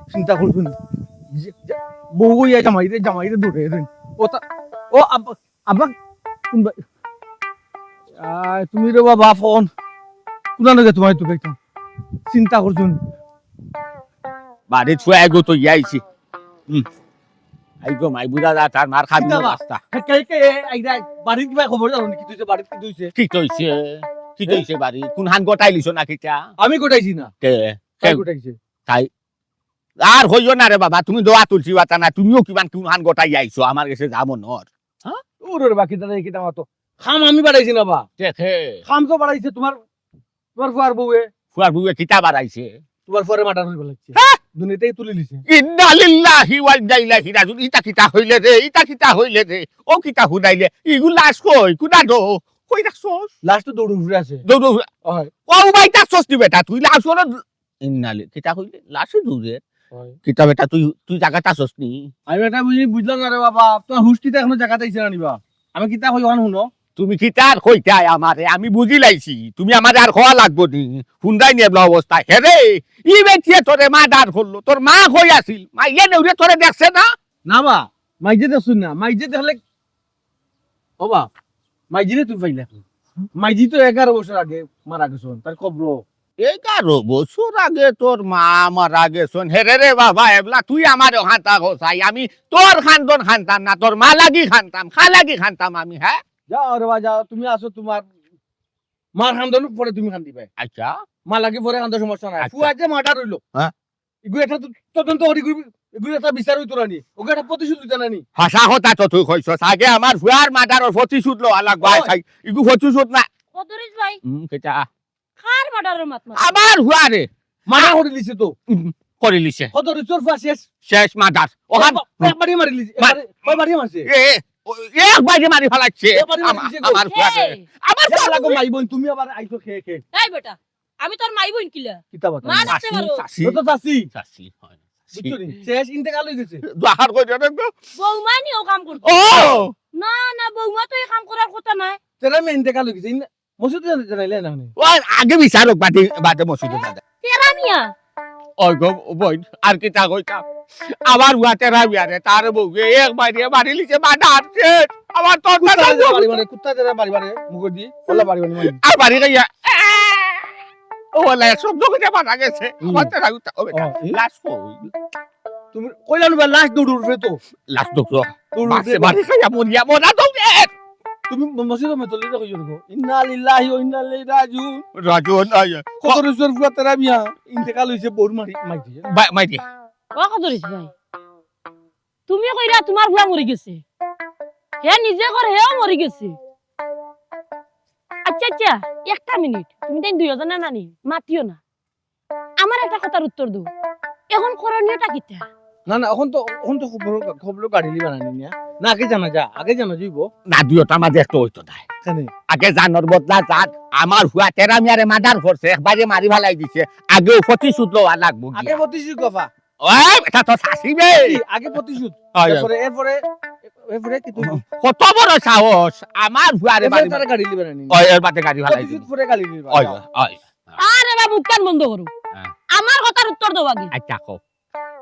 চিন্তা করছুন বউ ইয়া জামাইতে দূরে ও আব্বা তুমি রে বাবা ফোন কোনা লাগে তোমার তো কইতাম চিন্তা করছুন বাড়ি ছুঁয়ে গো তো ইয়াইছি আইগো মাই বুড়া দা তার মার খাবি না রাস্তা বাড়ির কিবা খবর জানো কি তুইছে বাড়ির কি তুইছে কি কইছে বাড়ি কোন হান গোটাই লিছো না কিটা আমি গোটাইছি না কে কে গোটাইছে তাই আর হইও না রে বাবা তুমি দোয়া তুলছি বাতা না তুমিও কিমান কোন হান গোটাই আইছো আমার কাছে যাবো নর হ্যাঁ ওরে বাকি দাদা কিটা মতো খাম আমি বাড়াইছি না বা দেখে খাম তো বাড়াইছে তোমার ফুয়ার বউয়ে ফুয়ার বুয়ে কিতা বাড়াইছে তোমার পরে মাটার হইব লাগছে দুনিয়াতেই তুলি লিছে ইন্না লিল্লাহি ওয়া ইন্না ইলাইহি রাজিউন ইটা কিতা হইলে রে ও কিতা হুনাইলে ইগু লাশ কই কুনা দো কই রাখছস লাস্ট তো দৌড় ঘুরে আছে দৌড় হয় ও ভাই তাছস দি বেটা তুই লাশ হলো ইন্না কিতা হইলে লাশে দূরে কিতা বেটা তুই জায়গা তাছস নি আমি এটা বুঝলাম না রে বাবা তোমার হুষ্টিতে এখনো জায়গাতে আইছে না নিবা আমি কিতা কই ওখান শুনো তুমি কিতার কইতাই আমারে আমি বুঝি লাইছি তুমি আমারে আর খাওয়া লাগবো নি হুন্দাই নেবলা অবস্থা হেরে ই বেটিয়ে তোরে মা দাঁড় করলো তোর মা কই আছিল মা ইয়ে নেউরে তোরে দেখছে না না বা মাইজে দেখছুন না মাইজে দেখলে ও বা মাইজিরে তুই পাইলে মাইজি তো 11 বছর আগে মারা গেছন তার কবর 11 বছর আগে তোর মা মারা গেছন হেরে রে বাবা এবলা তুই আমার হাতা ঘোষাই আমি তোর খানদন খানতাম না তোর মা লাগি খানতাম খা লাগি খানতাম আমি হ্যাঁ যাও রে বা যাও তুমি আসো তোমার মার খানদন পরে তুমি খান দিবে আচ্ছা মা লাগি পরে খানদন সমস্যা নাই আচ্ছা। ফুয়া যে মাটা রইলো হ্যাঁ ইগু এটা তদন্ত করি ইগু এটা বিচার হইতো রানি ওকে একটা প্রতিশোধ দিতে নানি হাসা হতা তো তুই কইছস আগে আমার ফুয়ার মাদারর প্রতিশোধ লো আলাগ ভাই খাই ইগু প্রতিশোধ না কদরিস ভাই কেটা কার মার্ডারের মাত মার আমার ফুয়ারে মারা করে দিছে তো করে লিছে কত রিচোর ফা শেষ মাদার ওখান একবারই মারি লিছে একবারই মারছে এক বাইরে মারি ফেলাচ্ছে আমার ফুয়ারে আমার যা লাগো মাই বোন তুমি আবার আইছো খেয়ে খেয়ে এই বেটা আমি তোর মাই বোন কিলা কিতা কথা মা ডাকতে পারো তো চাচি চাচি হয় বুঝছো নি শেষ ইন্তেকাল হই গেছে দুহার কই দেন বৌমা নিও কাম করতে ও না না বৌমা তো এই কাম করার কথা নাই তেরা মে ইন্তেকাল হই গেছে মসজিদ জানাইলে না ও আগে বিচারক বাদে বাদে মসজিদে দাদা তেরা মিয়া ওই গো বই আর কি তা কইতা আবার উহাতে রাবিয়ারে তার বউকে এক বাইরে মারি লিছে বাদা আছে আমার তোর না বাড়ি মানে কুত্তা তেরা বাড়ি মানে মুগর দি ওলা বাড়ি মানে আর বাড়ি গাইয়া ও ওলা শব্দ করে মারা গেছে আমার তো রাগুতা ও বেটা লাশ কই তুমি কইলা নুবা লাশ দৌড় উঠবে তো লাশ তো দৌড় বাসে বাড়ি খাইয়া মরিয়া মরা তো তুমি মসজিদ মে তলি রাখো জনগো ইন্না লিল্লাহি ওয়া ইন্না ইলাইহি রাজিউন রাজন আয়া কত রসুর ফুয়া তেরা মিয়া ইন্তেকাল হইছে বোর মাইছে মাইদি ও কদরিস ভাই তুমি কইরা তোমার বুয়া মরি গেছে হে নিজে করে হেও মরি গেছে আচ্ছা আচ্ছা একটা মিনিট তুমি তাই 2000 না নানি মাতিও না আমার একটা কথার উত্তর দাও এখন করণীয়টা কিটা না না এখন তো খবর গাড়ি লিবা না নিয়া না আগে জানা যাইবো না দুইটা মাঝে একটা হইতো না কেন আগে জানর বদলা জাত আমার হুয়া তেরা মিয়ারে মাদার করছে একবারে মারি ফেলাই দিছে আগে প্রতিশোধ লওয়া লাগবো আগে প্রতিশোধ গফা ওই এটা তো শাসিবে আগে প্রতিশোধ হয়। এরপরে কি তুমি কত বড় সাহস আমার হুয়ারে বাড়ি তারা গাড়ি লিবা না নিয়া ওই এর বাতে গাড়ি ফেলাই প্রতিশোধ পরে গাড়ি লিবা ওই ওই আরে বাবু কান বন্ধ করো হ্যাঁ। আমার কথার উত্তর দাও আগে আচ্ছা কো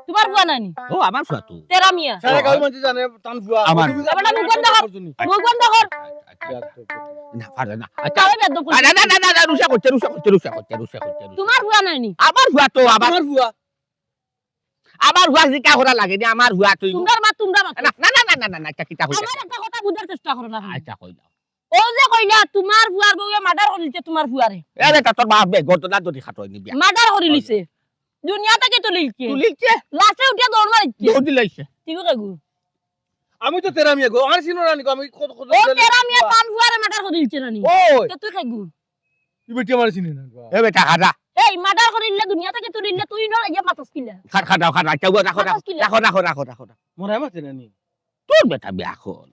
তোমার বুয়া নানি ও আমার ফুয়া তো তেরা মিয়া সারা গাঁও মানুষ জানে টান ফুয়া আমার- এবারে মুখ বন্ধ কর। মুখ বন্ধ কর না পারে না আচ্ছা তাহলে বেদ্য করছি। না না না না না রুষা করছে তোমার বুয়া নানি আমার হুয়া তো আবার আমার ফুয়া আমার হুয়া জিকা করা লাগে না আমার হুয়া তুই তোমরা মা না না না না না না না কিতা হইছে আমার একটা কথা বুঝার চেষ্টা করো না আচ্ছা কইলা ও যে কইলা তোমার বুয়ার বউয়ে মার্ডার করিলছে তোমার বুয়ারে এরে তা তোর বাপ বে গতনা দড়ি খাটই নিবি মার্ডার করিলিছে দুনিয়া থেকে তুলিলছে তুলিছে লাশে উঠে দৌড় মারিছে দৌড় দিলাইছে ঠিক আছে গো আমি তো তেরা মিয়া গো আর সিনো রানি গো আমি কত কত ও তেরা মিয়া তান বুয়ারে মার্ডার করিলছে নানি ওই তে তুই খাগু তুই বেটি আমার চিনি না গো এ বেটা খাদা এই মার্ডার করিলে দুনিয়া থেকে তুলিলে তুই ন ইয়া মাতস কিলা খাদা চাও রাখো মরে আমার চিনি নি তোর বেটা বিয়া কর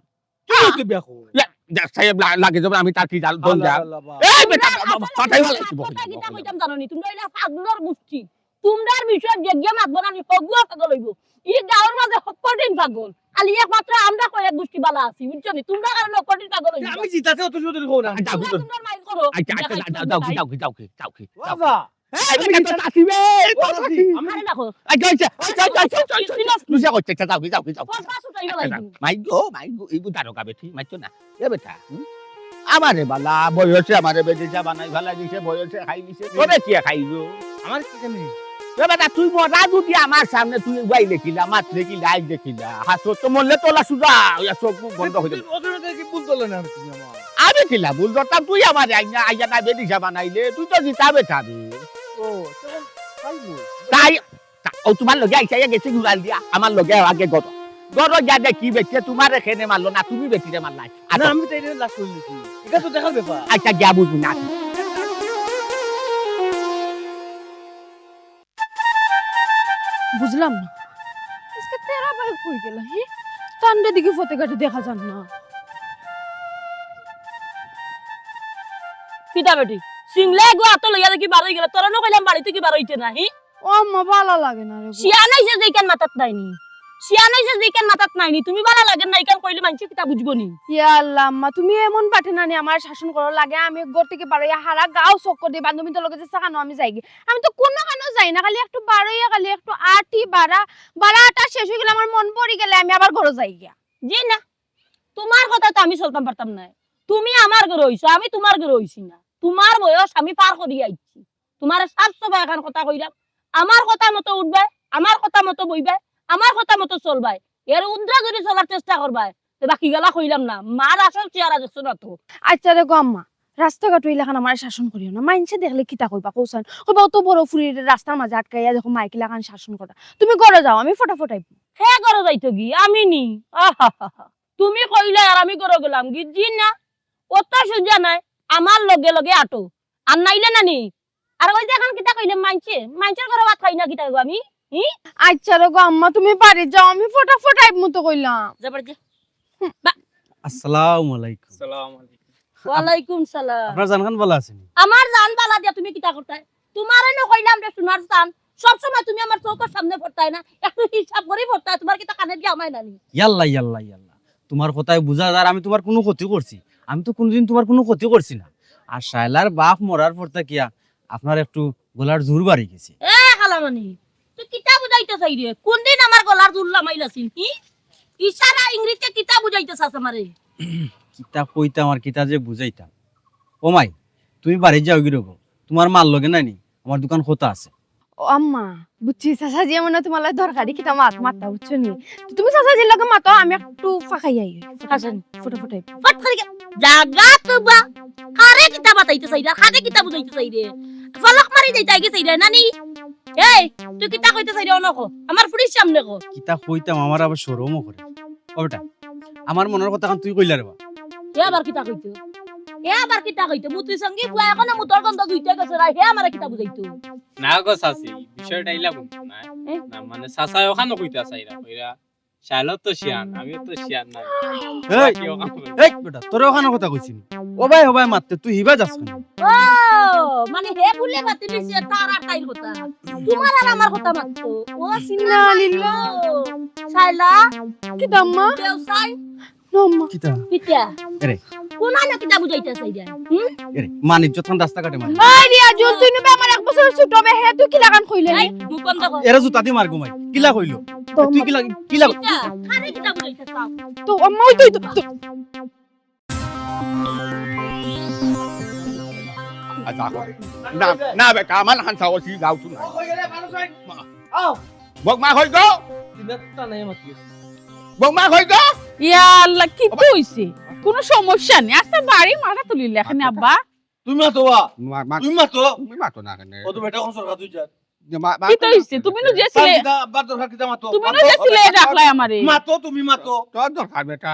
তুই তো বিয়া কর সাহেব লাগে যাবে আমি তার কি জাল দন যা এই বেটা কথাই বলে কথা কিটা কইতাম জানোনি তোমরা এলা পাগলর মুষ্টি তোমরার বিষয় জেগিয়া মাতব না নি পগুয়া পাগল হইব ই গাওর মাঝে হপটিন পাগল আলি একমাত্র আমরা কয় এক গোষ্ঠী বালা আছি বুঝছো নি তোমরা কারণে হপটিন পাগল হইব আমি জিতাতে অত সুন্দর কো না তোমরা তোমার মাইল করো আচ্ছা আচ্ছা যাও কি বাবা এই বেটা তো চাচিবে আরে দেখো লুচা করছে যাও যাও যাও পাঁচ উঠাই গেলাইবো মাইগো এই দারোগা বেটি মাইছো না এ বেটা আমারে বালা বয়সে আমারে বেটিটা বানাই ভালা দিছে বয়সে খাই দিছে তোরে কি খাইলো আমার কি জানি এ বেটা তুই মরা দুটি আমার সামনে তুই গাই দেখিলা মাছ দেখিলা আই দেখিলা হাত তো মরলে তোলা সুজা ওয়া চোখ মুখ বন্ধ হয়ে যাবে ওখানে কি ভুল করলে না তুমি আমার আমি কিলা ভুল করতাম তুই আমার আইনা আইয়া না বেটিটা বানাইলে তুই তো জিতাবে খাবি ও খাইবো তাই ও তোমার লগে আইসা গেছে গুলাল দিয়া আমার লগে আগে গত গরো যা দেখি বেটে তোমার এখানে মারলো না তুমি বেটিরে মারলাই না আমি তো এটা লাস্ট করতেছি এটা তো দেখার ব্যাপার আচ্ছা গিয়া বুঝবি না বুঝলাম না আজকে তেরা ভাই কই গেল হে তান্ডে দিকে ফতে কাটে দেখা যান না পিতা বেটি সিংলে গো আতো লইয়া দেখি বার হই গেল তোরা ন কইলাম বাড়িতে কি বার হইতে না হি ও মা ভালো লাগে না রে শিয়ানাইছে যেইকান মাথাত নাইনি শিয়ানাইছে যেইকান মাথাত নাইনি তুমি বালা লাগে না ইকান কইলে মানছি কিতা বুঝবো নি ইয়া আল্লাহ আম্মা তুমি এমন পাঠে না নি আমার শাসন করো লাগে আমি ঘর থেকে বারইয়া হারা গাও চক্কর দিয়ে বান্ধবী তো লগে যে সাকানো আমি যাইগে আমি তো কোনো কানো যাই না খালি একটু বারইয়া খালি একটু আটি বারাটা শেষ হয়ে গেলে আমার মন পড়ে গেলে আমি আবার ঘরে যাই গিয়া জি না তোমার কথা তো আমি চলতাম পারতাম না তুমি আমার ঘরে হইছো আমি তোমার ঘরে হইছি না তোমার বয়স আমি পার করি আইছি তোমার সাতশো বা এখন কথা কইলাম আমার কথা মতো উঠবে আমার কথা মতো বইবে আমার কথা মতো চলবাই এর উদ্রা যদি চলার চেষ্টা করবাই বাকি গেলা কইলাম না মার আসল চেহারা দেখছো না তো আচ্ছা রে গো আম্মা রাস্তাঘাট এলাকান আমার শাসন করিও না মাইনসে দেখলে কিতা কইবা কৌসান কইবা অত বড় ফুরি রাস্তার মাঝে আটকাইয়া দেখো মাইক লাগান শাসন করা তুমি ঘরে যাও আমি ফটাফট আইব হে ঘরে যাইতো কি আমি নি আহাহাহা। তুমি কইলে আর আমি ঘরে গেলাম কি জি না অত সুজা নাই আমার লগে লগে আটো আর নাইলে না নি আর ওই যে এখন কিতা কইলে মাইনছের ঘরে ভাত খাই না কিতা কইব আমি আচ্ছা রে গো আম্মা তুমি বাড়ি যাও আমি ফটাফট আইব মতো কইলাম যাবার যে আসসালামু আলাইকুম আসসালামু আলাইকুম ওয়ালাইকুম সালাম আপনার জানখান ভালো আছেন আমার জান বালা দিয়া তুমি কিতা করতাই তোমারে না কইলাম রে সোনার জান সব সময় তুমি আমার চৌকের সামনে পড়তাই না একটু হিসাব করে পড়তাই তোমার কিতা কানে দিয়া আমায় নানি ইয়াল্লা ইয়াল্লা ইয়াল্লা তোমার কথায় বুঝা যায় আমি তোমার কোনো ক্ষতি করছি আমি তো কোনোদিন তোমার কোনো ক্ষতি করছি না আর শায়লার বাপ মরার পর কিয়া আপনার একটু গলার জোর বাড়ি গেছে এ খালামানি তুই কিতা বুঝাইতে চাই রে কোন দিন আমার গলার জোর লামাইলাছিস কি ইশারা ইংরেজিতে কিতা বুঝাইতে চাস আমারে কিতা কইতাম আর কিতা যে বুঝাইতাম ও মাই তুমি বাড়ি যাও গিরব তোমার মাল লগে নাইনি আমার দোকান খোতা আছে ও আম্মা বুঝছি চাচাজি এমন তোমার লাগে দরকারি কিতা মাতা বুঝছো নি তো তুমি চাচাজির লগে মাতো আমি একটু ফাঁকাই আই হাসান ফটাফট আইব ফট করে জাগা তুবা কারে কিতা বাতাইতে চাই রে কারে কিতা বুঝাইতে চাই রে ফলক মারি যাইতে গেছে রে নানি এই তুই কিতা কইতে চাই রে অনকো আমার পুলিশ সামনে কো কিতা কইতাম আমার আবার শরমও করে ও বেটা আমার মনের কথা কান তুই কইলা রে বা এ আবার কিতা কইতো মুতুই সঙ্গে বুয়া এখন মুতর গন্ধ দুইটা গেছে রা হে আমারে কিতা বুঝাইতো না গো চাচি বিষয়টা ইলা বলতো না না মানে চাচা ওখানে কইতা চাইরা কইরা শাইলত তো শিয়ান আমিও তো শিয়ান না এই এই বেটা তোর ওখানে কথা কইছিনি ও ভাই মারতে তুই হিবা যাস কেন ও মানে হে বুলে বাতি লিছে তার আর তাইর কথা তোমার আর আমার কথা মাত্র ও সিনা লিল্লা শাইলা কিতা আম্মা দেউসাই নম্মা কিতা কিতা এরে কোন না কিতা বুঝাইতে চাই রে এরে মানিক যখন রাস্তা কাটে মারি ওই রিয়া জল তুই নবে আমার এক বছর ছোট হবে হে তুই কি লাগান কইলে এই মুখ বন্ধ কর এরা জুতা দি মার ঘুমাই কিলা কইলো তুই কিলা কিলা কিতা কারে কিতা বুঝাইতে চাও তো আম্মা ওই তো না না বেটা আমার হান সাও সি গাও তুই বকমা হই গো বকমা হই গো ইয়া আল্লাহ কি কইছে কোন সমস্যা নেই আস্তে বাড়ি মাথা তুলিলে এখানে আব্বা তুমি মাতো বা তুমি মাতো তুমি মাতো না কেন ও তো বেটা কোন সরকার তুই যা কি তো হইছে তুমি নু যেছিলে কিতা আব্বার দরকার কিতা মাতো তুমি নু যেছিলে ডাকলাই আমারে মাতো তুমি মাতো তোর দরকার বেটা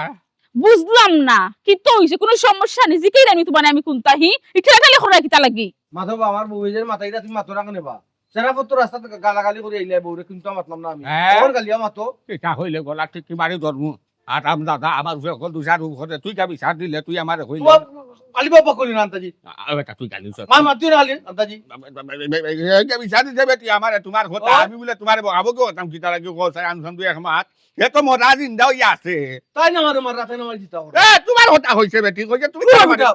বুঝলাম না কি তো হইছে কোন সমস্যা নেই জিকেই আমি তোমারে আমি কোনতাহি ইকলা খালি খরা কিতা লাগি মাতো বা আমার বউয়ের মাথাইরা তুমি মাতো রাখনে বা সারা পত্র রাস্তা গালাগালি করে আইলে বউরে কিন্তু মাতলাম না আমি কোন গালিয়া মাতো এটা হইলে গলা ঠিক কি মারি ধরমু আরাম দাদা আমার উপরে কল দুসার উপরে তুই কা বিচার দিলে তুই আমারে কইলি আলি বাবা কইলি না আন্তাজি বেটা তুই গালি মা মাতি না আলি আন্তাজি বিচার দিতে বেটি আমার তোমার কথা আমি বলে তোমার বকাবো কি হতাম কি তারা কি কইছে আনসান দুই এক মাস এ তো মরা জিন্দাও আছে তাই না মারো মার রাতে না মার জিতা এ তোমার কথা হইছে বেটি কইছে তুমি আমারে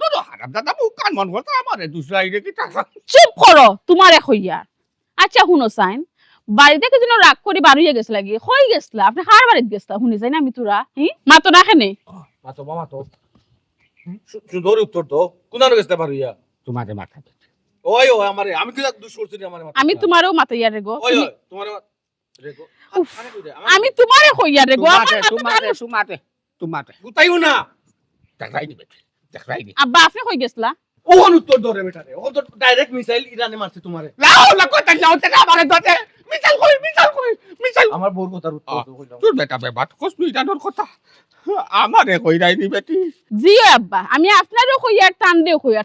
দোদো হারাম দাদা মুখ কান মন কথা আমারে দুসরা ইরে কি টাকা চুপ করো তোমার এক হইয়া আচ্ছা শুনো সাইন বাড়ি থেকে যেন রাগ করে বাড়িয়ে গেছ লাগি হয়ে গেছলা আপনি কার বাড়িতে গেছলা শুনি যাই না আমি তোরা মা তো না খেনে মাতো মামা তো সুন্দর উত্তর তো কোনানো গেছতে পারিয়া তোমারে মাথা ওই ওই আমারে আমি কি দুষ করছি রে আমারে আমি তোমারও মাতাইয়া রে গো ওই ওই তোমার রেগো আমি তোমারে কইয়া রে গো তোমারে গুতাইও না দেখাই দিবে দেখাই দি আব্বা আপনি কই গেছলা ওহন উত্তর ধরে বেটা রে ও তো ডাইরেক্ট মিসাইল ইরানে মারছে তোমারে লাও না কথা লাও তে আমারে দতে মিসাল আমার বউর কথার উত্তর তো কইলাম তোর বেটা বেবাত কস তুই জানোর কথা আমারে কই নাই দি বেটি জি আব্বা আমি আপনারও কইয়া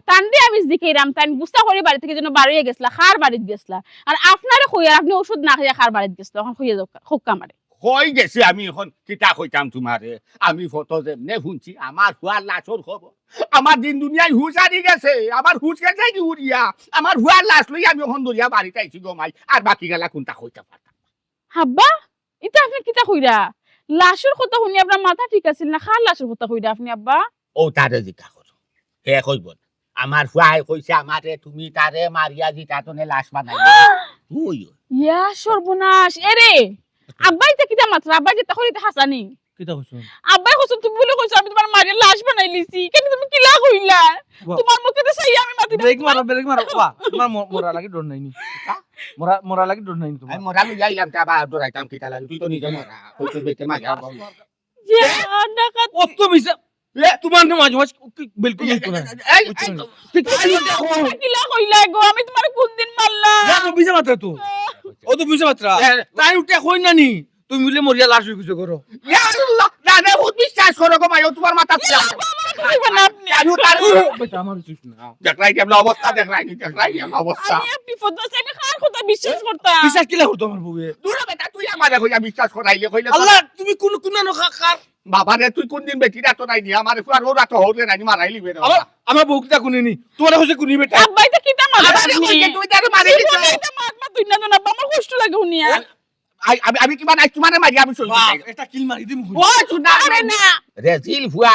টান দে আমি জিকেরাম তাই গুস্তা করে বাড়ি থেকে যেন বাড়িয়ে গেছলা খার বাড়িতে গেছলা আর আপনারে কইয়া আপনি ওষুধ না খাইয়া খার বাড়িতে গেছলা এখন কইয়া যাও হোক্কা মারে কই গেছি আমি এখন কিতা কইতাম তোমারে আমি ফটো যেমনে শুনছি আমার হুয়ার লাশর খবর আমার দিন দুনিয়ায় হুশ হারিয়ে গেছে আমার হুশ গেছে কি উড়িয়া আমার হুয়ার লাশ লই আমি এখন দরিয়া বাড়িতে আইছি গো মাই আর বাকি গেলা কোনটা কইতে পারতাম আব্বা এটা আপনি কিতা কইরা লাশের কথা শুনি আপনার মাথা ঠিক আছিল না খার লাশের কথা কইরা আপনি আব্বা ও তারে জিজ্ঞা করো হে কইব আমার হুয়াই কইছে আমারে তুমি তারে মারিয়া দিতা তনে লাশ বানাই তুই ইয়া সর্বনাশ এরে আব্বাই তে কিতা মাত্রা আব্বাই যে তখন এটা হাসানি কিটা কইছো আব্বাই কইছ তুমি বলে কইছ আমি তোমার মায়ের লাশ বানাই লিছি কেন তুমি কিলা কইলা তোমার মুখে তো সেই আমি মাটি ব্রেক মারো বাবা তোমার মরা লাগি ডর নাইনি মরা লাগি ডর নাইনি তোমার আমি মরা লই আইলাম তা বা দরাইতাম কিতা লাগি তুই তো নিজে মরা কইতে বেতে মারিয়া অত মিছা তোমার না মাঝে মাঝে বিলকুল হইতো না কিলা কইলা গো আমি তোমার কোন দিন মারলাম না বিজা মাত্রা তো ও তো বিজা মাত্রা তাই উঠে কই নানি তুমি মিলে মরিয়া লাশ হই কিছু করো ইয়া আল্লাহ না না বহুত বিশ্বাস করো গো মাই তোমার মাথা ছিল আমি তার বেটা আমার কিছু না দেখলাই কেমন অবস্থা দেখলাই কেমন অবস্থা আমি বিপদ আছে আমি কার কথা বিশ্বাস করতাম বিশ্বাস কিলা করতো আমার বউয়ে দূর বেটা তুই আমারে কইয়া বিশ্বাস করাইলে কইলে আল্লাহ তুমি কোন না কার বাবা রে তুই কোন দিন বেটি রাত নাই নি আমারে পুরা রোরা তো হরে নাই মারাইলি বেটা আমার বউটা কোনিনি তোমার হইছে কোনি বেটা আব্বাই তে কিতা আমারে কইতে তুই তারে মারি দিছ মা তুই না না আমার কষ্ট লাগে শুনিয়া আমি কি বানাই তোমারে মারি আমি চলছি বাপ এটা কিল মারি দিম ও শুনা আরে না রেজিল ফুয়া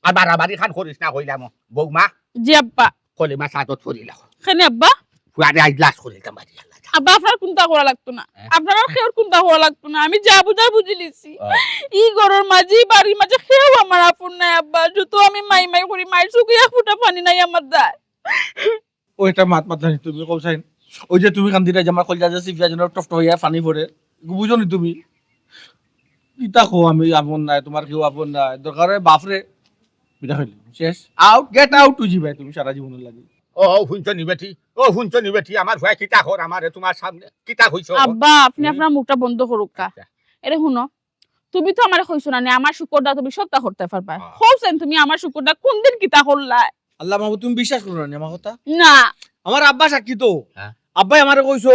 আর বাড়াবাড়ি খান করিস না কইলাম বৌমা জি আব্বা কলে মা সাতত করিলাম খানে আব্বা ফুয়ারে আজ লাশ করিলাম মারি আব্বা আপনার কোনটা করা লাগতো না আপনার খেয়ার কোনটা হওয়া লাগতো না আমি যা বুঝার বুঝি লিছি ই ঘরের মাঝে বাড়ির মাঝে খেয়েও আমার আপন নাই আব্বা যত আমি মাই মাই করি মায়ের চোখে ফুটা পানি নাই আমার দায় ওইটা মাত জানি তুমি কইছাইন ওই যে তুমি কান্দিরা জামা কলজা যে সিফিয়া জনের টফট হইয়া পানি পড়ে বুঝনি তুমি ইতা কো আমি আপন নাই তোমার কেউ আপন নাই দরকারে বাপরে বিটা হইল শেষ আউট গেট আউট টু জিবে তুমি সারা জীবন লাগি ও শুনছনি বেটি আমার ভয় কিতা কর আমারে তোমার সামনে কিতা কইছো আব্বা আপনি আপনার মুখটা বন্ধ করুক কা এরে শুনো তুমি তো আমারে কইছো না আমার শুকরটা তুমি সপ্তাহ করতে পারবা কইছেন তুমি আমার শুকরটা কোন দিন কিতা করলা আল্লাহ মাহবুব তুমি বিশ্বাস করো না আমার কথা না আমার আব্বা সাক্ষী তো হ্যাঁ। আব্বাই আমারে কইছো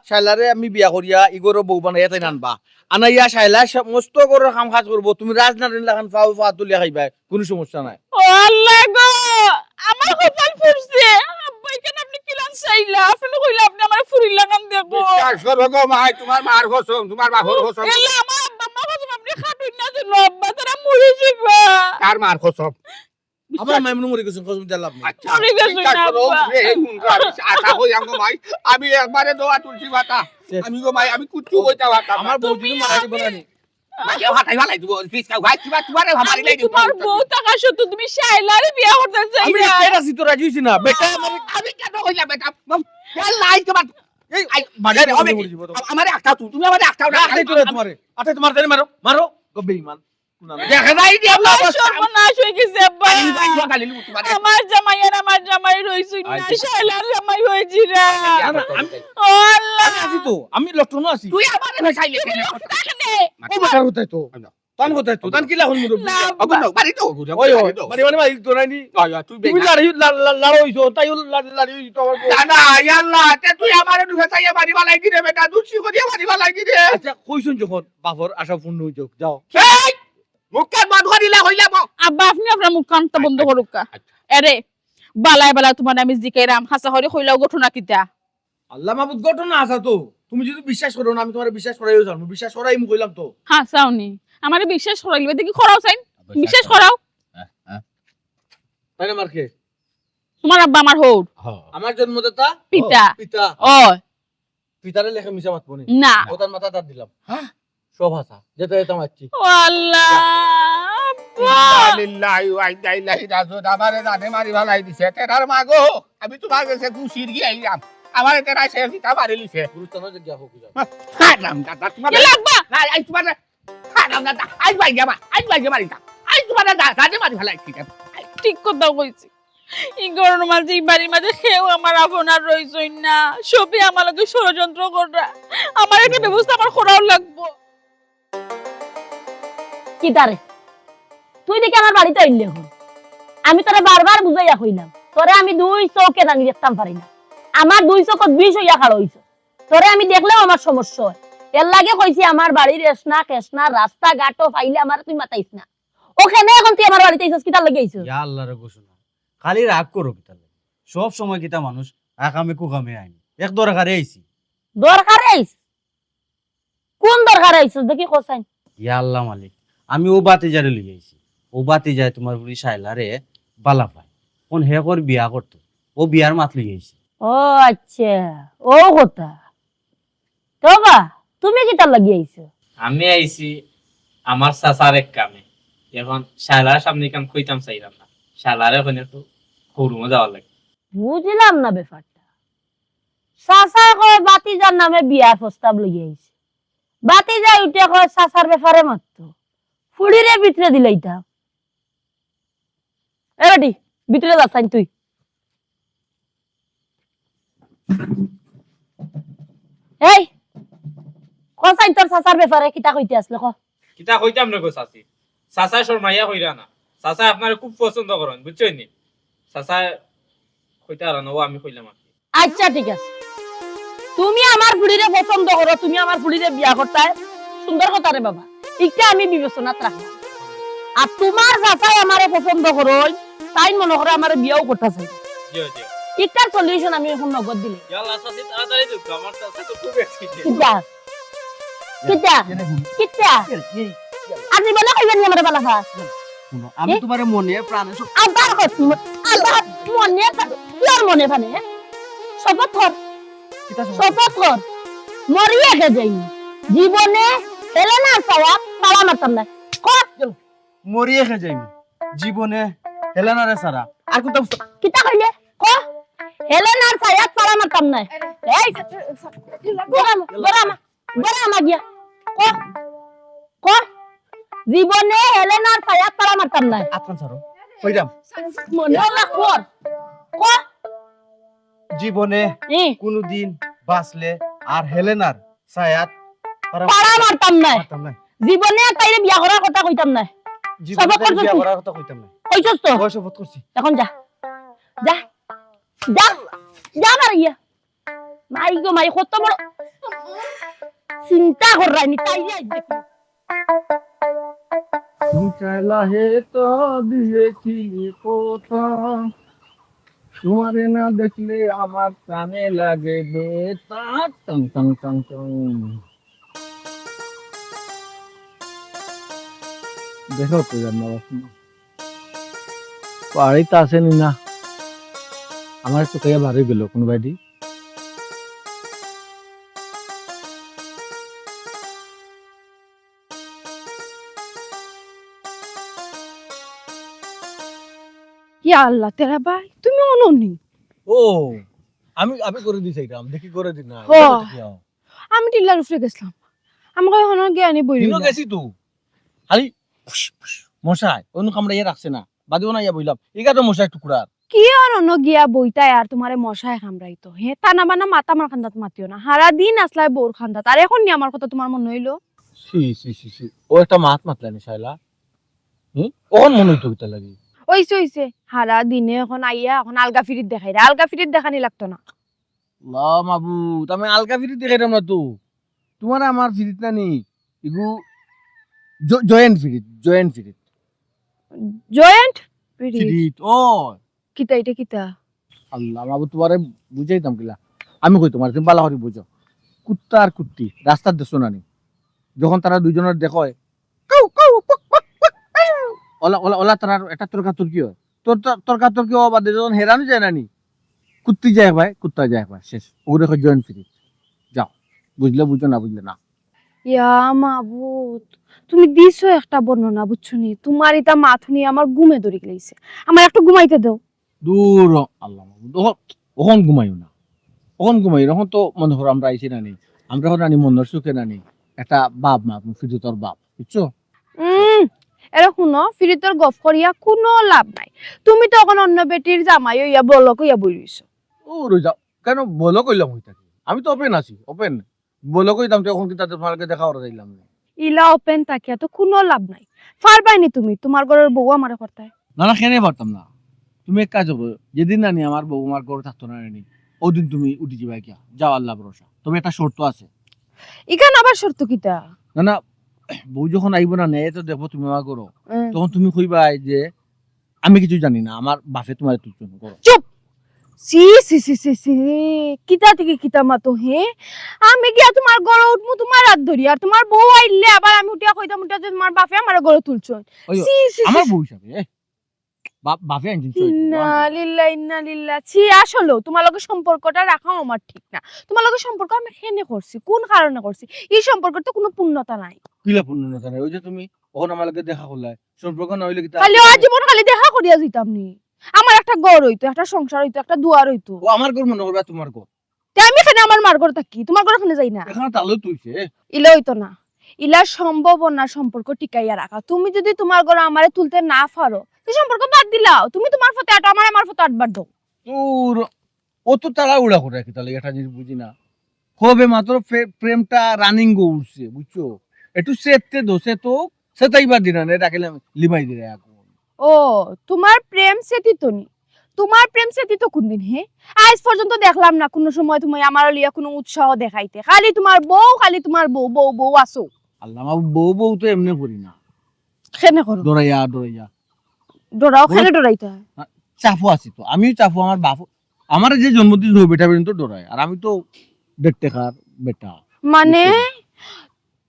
শাইলারে আমি বিয়া করিয়া ইগোর বউ বানাইয়া তাই আনবা আনাইয়া শাইলা সমস্ত করে কাম কাজ করবো তুমি রাজনারিন লাগান ফাও তুলিয়া খাইবা কোনো সমস্যা নাই ও আল্লাহ গো আমার কপাল ফুরছে আব্বাই কেন আপনি কিলান চাইলা আপনি কইলা আপনি আমারে ফুরিল লাগান দেখো বিশ্বাস করো গো মাই তোমার মার কসম তোমার বাপর কসম এলা আমার আব্বা মা কসম আপনি খাটুন না জন্য আব্বা তারা মরে যাবে কার মার কসম আমার মাইমনু মরে গেছেন কসম দিয়ে লাভ নাই আচ্ছা মরে গেছে বিশ্বাস না, করো, আব্বা। এই মুন্ডা আমি আশা কই আমগো মাই আমি একবারে দোয়া তুলছি বাতা আমি গো মাই আমি কুচু হইতা বাতা আমার বউ তুমি মারা দিব না নি মাকে হাতাই ভালাই দিব পিসকা ভাই তোমারে ভাবারি নাই দিব তোমার বউ টাকা সত্য তুমি শাইলারে বিয়া করতে আমি চাইলা কেডা সিতো রাজি হইছি না বেটা আমার আমি কেন হইলা বেটা লাই তোমার এই আই বাজারে হবে মরে কি? যাব তো আমারে একটা তুমি আমারে একটা আতে তোরে তোমারে আতে তোমার জানি মারো মারো গো বেঈমান দেখা নাই দি আল্লাহ আমার সর্বনাশ হয়ে গেছে আব্বা গালি লু তোমারে আমার জামাই আর আমার জামাই রইছুই না শাইলার জামাই হইছি না ও আল্লাহ আমি আছি তো আমি লটনো আছি তুই আমারে ভাসাইলে কেন তাকনে ও মাথার কোথায় তো তান কোথায় তো তান কিলা হল মুরব্বি না আবু না বাড়ি তো ওই ওই মানে মানে ভাই তো নাইনি তুই তুমি লাড়ি হইছো তাই লাড়ি হইছো আমার বউ। না আল্লাহ তে তুই আমারে ঢুকে চাইয়া বাড়ি বালাই কি রে বেটা দুছি করিয়া বাড়ি বালাই কি রে আচ্ছা কইছুন যখন বাপর আশা পূর্ণ হইছো যাও এই মুখ কান বন্ধ করিলে হইলাম আব্বা আপনি আপনার মুখ কানটা বন্ধ করুক কা। এরে বালায় বালায় তোমার আমি জিকাইরাম হাসা হরি কইলাও ঘটনা কিতা আল্লাহ মাহবুদ ঘটনা আছে তো, তুমি যদি বিশ্বাস করো না আমি তোমার বিশ্বাস করাইও জানো, বিশ্বাস করাই আমি কইলাম তো। হাসাওনি আমারে বিশ্বাস করাইলে দেখি খরাও চাই বিশ্বাস করাও তাই না মারকে? তোমার আব্বা আমার হৌর আমার জন্মদাতা পিতা পিতা, ও পিতারে লেখে মিশা মাতবো নি, না ওটার মাথা তার দিলাম। সব হাসা যেতে যেতে মারছি। ও আল্লাহ আব্বা লিল্লাহি ওয়া ইন্না ইলাইহি রাজিউন আমারে জানে মারি ভালাই দিছে তেরার মাগো আমি তোমার কাছে খুশির গিয়ে আইলাম আমারে তেরা সে পিতা মারি লিছে গুরুস্থানে যে গিয়া হোক হারাম দাদা তোমার কে লাগবা না আই তোমার হারাম দাদা আই ভাই যাবা মারি তা আই তোমার দাদা মারি ভালাই ঠিক আছে ঠিক কথা কইছি এই গরমের মাঝে এই বাড়ির মাঝে কেউ আমার আপনার রইছই না সবই আমার লগে ষড়যন্ত্র করা আমার একটা ব্যবস্থা আমার করাও লাগবো কি তারে তুই দেখি আমার বাড়িতে আইলে এখন আমি তোরে বারবার বুঝাইয়া কইলাম তোরে আমি দুই চোখে রাঙি দেখতাম পারি না আমার দুই চোখত বিষ হইয়া খাড়া হইছ তোরে আমি দেখলেও আমার সমস্যা হয় এর লাগে কইছি আমার বাড়ির এসনা কেসনা রাস্তা ঘাটও পাইলে আমার তুই মাতাইস না ওখানে এখন তুই আমার বাড়িতে আইছস কি তার লাগে আইছস ইয়া আল্লাহর ঘোষণা খালি রাগ করো কিতা লাগে। সব সময় কিতা মানুষ আকামে কুকামে আইনি এক দরকারে আইছি। দরকারে আইছ কোন দরকারে আইছস দেখি কোসাইন ইয়া আল্লাহ মালিক আমি ও বাতিজারে লই আইছি। ও বাতিজায় তোমার বুড়ি শাইলারে বালা পায় কোন হে কর বিয়া করতো ও বিয়ার মাত লই আইছি। ও আচ্ছা ও কথা তোবা তুমি কি তার লাগি আইছো আমি আইছি আমার চাচার এক কামে এখন শালার সামনে কাম কইতাম চাইলাম না শালার এখন একটু শোরুমে যাওয়ার লাগে বুঝলাম না ব্যাপারটা চাচা কয় বাতিজার নামে বিয়ার প্রস্তাব লই আইছে বাতিজা উঠে কয় চাচার ব্যাপারে মাত্র ফুড়িরে ভিতরে দিলাইতা এ বেটি ভিতরে যাচ্ছাই তুই এই কসাই তোর চাচার ব্যাপারে কিতা কইতে আসলে ক কিতা কইতাম না গো চাচি চাচা শর্মাইয়া কইরা না চাচা আপনার খুব পছন্দ করেন বুঝছেন নি চাচা কইতা আর না ও আমি কইলাম আর কি। আচ্ছা ঠিক আছে তুমি আমার ফুড়িরে পছন্দ করো তুমি আমার ফুড়িরে বিয়া করতে সুন্দর কথা রে বাবা এটা আমি বিবেচনাত রাখলাম আর তোমার চাচাই আমারে পছন্দ করো তাই মনে করে আমার বিয়াও করতে চাই জিও জিও এটার সলিউশন আমি এখন নগদ দিলে ইয়াল্লা চাচি তাড়াতাড়ি ঢুক আমার চাচা তো খুব এক্সাইটেড কিতা কিতা কিতা আজি বলে কইবেন নি আমারে বালা খাস শুনো আমি তোমার মনে প্রাণে সব আবার কত আবার মনে তোর মনে ফানে শপথ কর কিতা সব শপথ কর মরিয়ে গে যাই জীবনে হেলেনা সওয়াব পালা মারতাম না কর মরিয়ে খে যাইমি জীবনে হেলেনারে সারা আর কোথা কিতা কইলে ক হেলেনার সায়াত পালা মারতাম না এই গরামা গিয়া ক ক জীবনে হেলেনার সায়াত পালা মারতাম না আতকান সারো কইরাম মনে হলা কর ক জীবনে কোনদিন বাঁচলে আর হেলেনার সায়াত পালা মারতাম না পারতাম না জীবনে তাইরে বিয়া করার কথা কইতাম না জীবনে সবক বিয়া করছিস? করার কথা কইতাম না কইছস তো বয়স শপথ করছি এখন যা যা যা যা মারিয়া মাই গো মাই কত বড় চিন্তা করাইনি তাই যাই দেখি লাহে তো দিয়েছি কোথা, তোমারে না দেখলে আমার কানে লাগে বেতা টং টং টং টং। দেখো তো জানো বাড়িতে আসেনি না, আমার তো কে বাড়ি গেল কোন বাড়ি। ইয়া আল্লাহ তেরা ভাই তুমি অননি ও আমি আমি করে দিছি এটা, আমি দেখি করে দি না। ও। আমি টিল্লার উপরে গেছিলাম আমাকে এখন জ্ঞানী বই দিনও গেছি তো খালি মশাই অন্য কামড়া ইয়ে রাখছে না, বাদিও না ইয়া বইলাম এগা তো মশাই টুকরা। কি আর অন্য গিয়া বইতাই আর তোমারে মশায় কামড়াইতো হে টানা বানা মাতা আমার খান্দাত মাতিও না সারা দিন আসলাই বোর খান্দাত আর এখন নি আমার কথা তোমার মনে হইলো সি সি সি সি ও একটা মাত মাতলানি শাইলা ওন মনে হইতো কিতা লাগি। ওইছে সারা দিনে এখন আইয়া এখন আলগা ফিরিত দেখাই আলগা ফিরিত দেখানি লাগতো না লা মাবু তুমি আলকা ফিরি দেখাইতাম না তো, তোমার আমার ফিরিত না নি ইগু জয়েন্ট ফিরিত জয়েন্ট পিরিত ফিরিত ও কিতা এটা কিতা আল্লাহ বাবু তোমারে বুঝাইতাম কিলা আমি কই তোমার তুমি বালা করে বুঝো কুত্তা আর কুত্তি রাস্তার দেশো নানি যখন তারা দুইজনের দেখো ওলা ওলা ওলা তারা একটা তর্কাতর্কি হয় তর্কাতর্কি হওয়া বাদে যখন হেরানো যায় নানি কুত্তি যায় ভাই কুত্তা যায় ভাই শেষ ওগুলো জয়েন্ট ফিরিত যাও বুঝলে বুঝো না বুঝলে না ইয়া মাবুত তুমি দিছো একটা বর্ণনা বুঝছো নি তোমার এটা মাথুনি আমার ঘুমে ধরে গেছে আমার একটু ঘুমাইতে দাও দূর আল্লাহ ওখন ঘুমাইও না ওখন ঘুমাই এখন তো মনে করো আমরা আইছি নানি আমরা এখন নানি মনের সুখে নানি একটা বাপ মা ফিরুতর বাপ বুঝছো এরা শুনো ফিরিতর গফ করিয়া কোনো লাভ নাই তুমি তো এখন অন্য বেটির জামাই ইয়া বলক ইয়া বইছো ও রই যাও কেন বলো কইলাম হই থাকি আমি তো ওপেন আছি ওপেন বলো কইতাম তো এখন কি তাতে তোমাকে দেখা করা যাইলাম না ইলা ওপেন তাকিয়া তো কোনো লাভ নাই পারবাইনি তুমি তোমার ঘরের বউ আমারে করতে না না কেন পারতাম না তুমি এক কাজ করো যেদিন নানি আমার বউ আমার ঘরে থাকতো না নানি ওদিন তুমি উঠে যাবে কিয়া যাও আল্লাহ ভরসা তবে একটা শর্ত আছে ইখান আবার শর্ত কিতা না না বউ যখন আইব না নেয় তো দেখো তুমি আমার করো তখন তুমি কইবাই যে আমি কিছু জানি না আমার বাপে তোমার তুলছো করো চুপ সি সি সি সি সি কিতা থেকে কিতা মাতো হে আমি গিয়া তোমার ঘরে উঠমু তোমার হাত ধরি আর তোমার বউ আইলে আবার আমি উঠিয়া কইতাম উঠিয়া যে তোমার বাপে আমার ঘরে তুলছো ওই সি সি আমার বউ হিসাবে বাপে আনছেন ইন্না লিল্লাহ ছি আসলে তোমার লগে সম্পর্কটা রাখাও আমার ঠিক না তোমার লগে সম্পর্ক আমি কেনে করছি কোন কারণে করছি এই সম্পর্কের তো কোনো পূর্ণতা নাই কিলা পূর্ণ না ওই যে তুমি ওখান আমার লগে দেখা করলাই সম্পর্ক না হইলে কি খালি আজীবন খালি দেখা করিয়া যাইতাম নি আমার একটা ঘর হইতো একটা সংসার হইতো একটা দুয়ার হইতো ও আমার ঘর মনে করবে তোমার ঘর তে আমি এখানে আমার মার ঘর থাকি তোমার ঘর ওখানে যাই না এখানে তাহলে তুইছে ইলা হইতো না ইলা সম্ভাবনা সম্পর্ক টিকাইয়া রাখা তুমি যদি তোমার ঘর আমারে তুলতে না পারো এই সম্পর্ক বাদ দিলাও তুমি তোমার ফতে আটো আমার ফতে আটবার দাও তোর ও তো তারা উড়া করে রাখি তাহলে এটা জিনিস বুঝি না হবে মাত্র প্রেমটা রানিং গো উঠছে বুঝছো একটু সেতে দোষে তো সেটাইবার দিনা না এটা খেলে লিমাই দিলে এখন ও তোমার প্রেম সেতিত নি তোমার প্রেম সেতিত কোন দিন হে আজ পর্যন্ত দেখলাম না কোনো সময় তুমি আমার লিয়া কোনো উৎসাহ দেখাইতে খালি তোমার বউ আসো আল্লাহ আমার বউ তো এমনি করি না কেনে করো ডরাইয়া ডরাও খেলে ডরাইতে হয় চাফু আছি তো আমিও চাফু আমার বাপ আমার যে জন্মদিন হয়ে বেটা বেরিন তো ডরাই আর আমি তো দেখতে খার বেটা মানে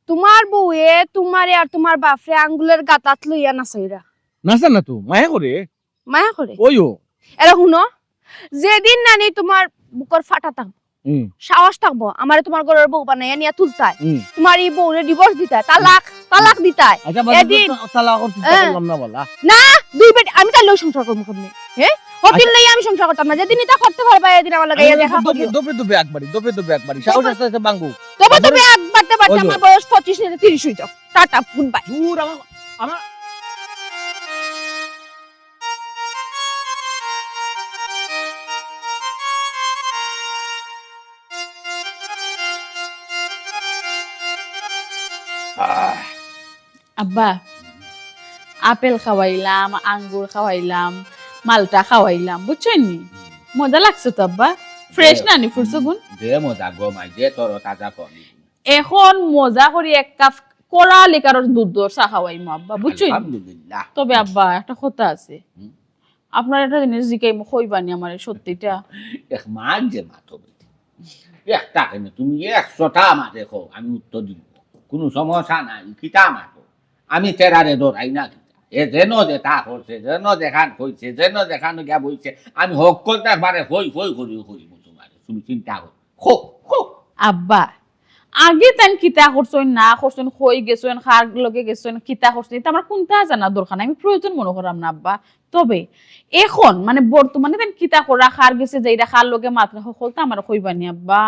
তোমার বউয়ে তোমারে আর তোমার বাপরে আঙ্গুলের গাতাত লইয়া নাচইরা নাচা না তো মায়া করে মায়া করে ওইও এরা শুনো যেদিন নানি তোমার বুকর ফাটা থাকবো সাহস থাকবো আমারে তোমার ঘরের বউ বানাইয়া নিয়া তুলতায় তোমার এই বউরে ডিভোর্স দিতায় তালাক দিতায় আচ্ছা এদিন তালাক করলাম না বলা না দুই বেটি আমি তার লোক সংসার করবো কেমনে হ্যাঁ হতিল নাই আমি সংসার করতাম না যেদিন এটা করতে পারবা এদিন আমার লাগাইয়া দেখা করিও দপে একবারই সাহস আছে বাঙ্গু তবে একবারতে বারতে আমার বয়স 25 থেকে 30 হই যাও টাটা গুড বাই দূর আমার আব্বা আপেল খাওয়াইলাম আঙ্গুর খাওয়াইলাম মালটা খাওয়াইলাম বুঝছেন নি মজা লাগছে তো আব্বা ফ্রেশ না নি ফুরসো গুণ দে মজা গো মাই দে তোর তাজা পানি এখন মজা করি এক কাপ কড়া লিকারের দুধ চা খাওয়াইমু আব্বা বুঝছেন আলহামদুলিল্লাহ তবে আব্বা একটা কথা আছে আপনার একটা জিনিস জিকাই কইবানি আমার সত্যিটা এক মাছ যে মাথো একটা কেন তুমি 100টা আমার দেখো আমি উত্তর দিব কোনো সমস্যা নাই কিতা মাথো আমি তেরারে ডরাই না এ যেন যেটা করছে যেন দেখান কইছে যেন দেখানো গিয়া বইছে আমি হক করতে পারে হই করিব তোমার তুমি চিন্তা করো খো আব্বা আগে তান কিতা করছেন না করছেন হই গেছেন খার লগে গেছেন কিতা করছেন এটা আমার কোনটা জানা দরকার নাই আমি প্রয়োজন মনে করাম না আব্বা তবে এখন মানে বর্তমানে তান কিতা করা খার গেছে যেইটা খার লগে মাত্রা হলতা আমার কইবানি আব্বা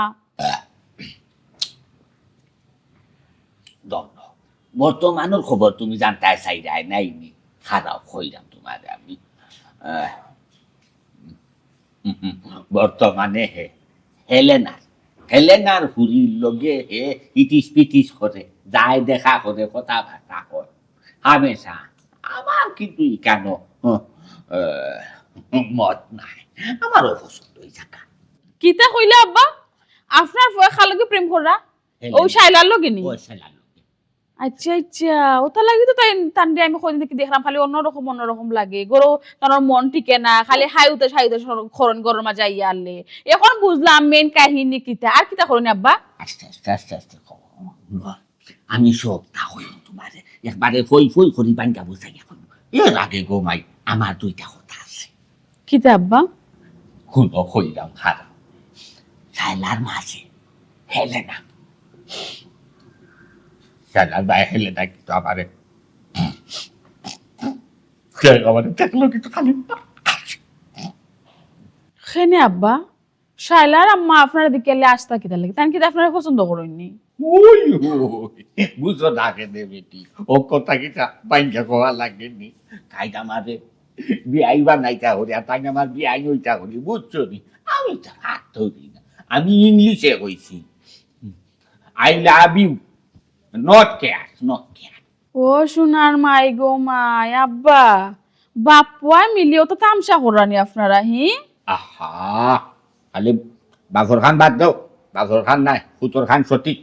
দণ্ড বর্তমানের খবর তুমি জানতে চাই নাই নি খারাপ হইলাম তোমার আমি বর্তমানে হেলেনার হুরির লগে হে ইটিস পিটিস করে যায় দেখা করে কথাবার্তা করে হামেশা আমার কিন্তু কেন মত নাই আমারও পছন্দ হয়ে থাকা কিতা কইলে আব্বা আপনার খার লগে প্রেম করা ও শাইলার লগে নি আচ্ছা আচ্ছা ওটা লাগি তো তাই তান্ডে আমি কইন দেখি দেখলাম খালি অন্যরকম লাগে গরো তার মন টিকে না খালি হাইউতে খরন গরর মাঝে আইয়া আনলে এখন বুঝলাম মেন কাহিনী কিতা আর কিতা করনি আব্বা আস্তে আস্তে আস্তে আস্তে কও। আমি সব তা হইল তোমারে একবারে ফই ফই করি বাঙ্গা বুঝাই এখন এর আগে গো মাই আমার দুইটা কথা আছে কিতা আব্বা শুনো কইলাম খারাপ শাইলার মাঝে হেলেনা শাইলার বাই হেলেনা কিন্তু আমারে আমারে দেখলো কিন্তু খালি খেনে আব্বা শাইলার আম্মা আপনার দিকে এলে আসতা কিতা লাগে তান কিতা আপনারা পছন্দ করেননি ওই বুঝো না কে দে বেটি ও কথা কিটা বাঙ্গা কোয়া লাগেনি কাইটা মাঝে বিয়াই বানাইতা হরি আর তাই আমার বিয়াই হইতা হরি বুঝছো নি আমি তো হাত ধরি না আমি ইংলিশে কইছি I love you not care ও সোনার মাই গো মাই আব্বা বাপুয়া মিলিও তো তামসা করানি আপনারা হি আহা খালি বাঘর খান বাদ দাও বাঘর খান নাই ফুতর খান সঠিক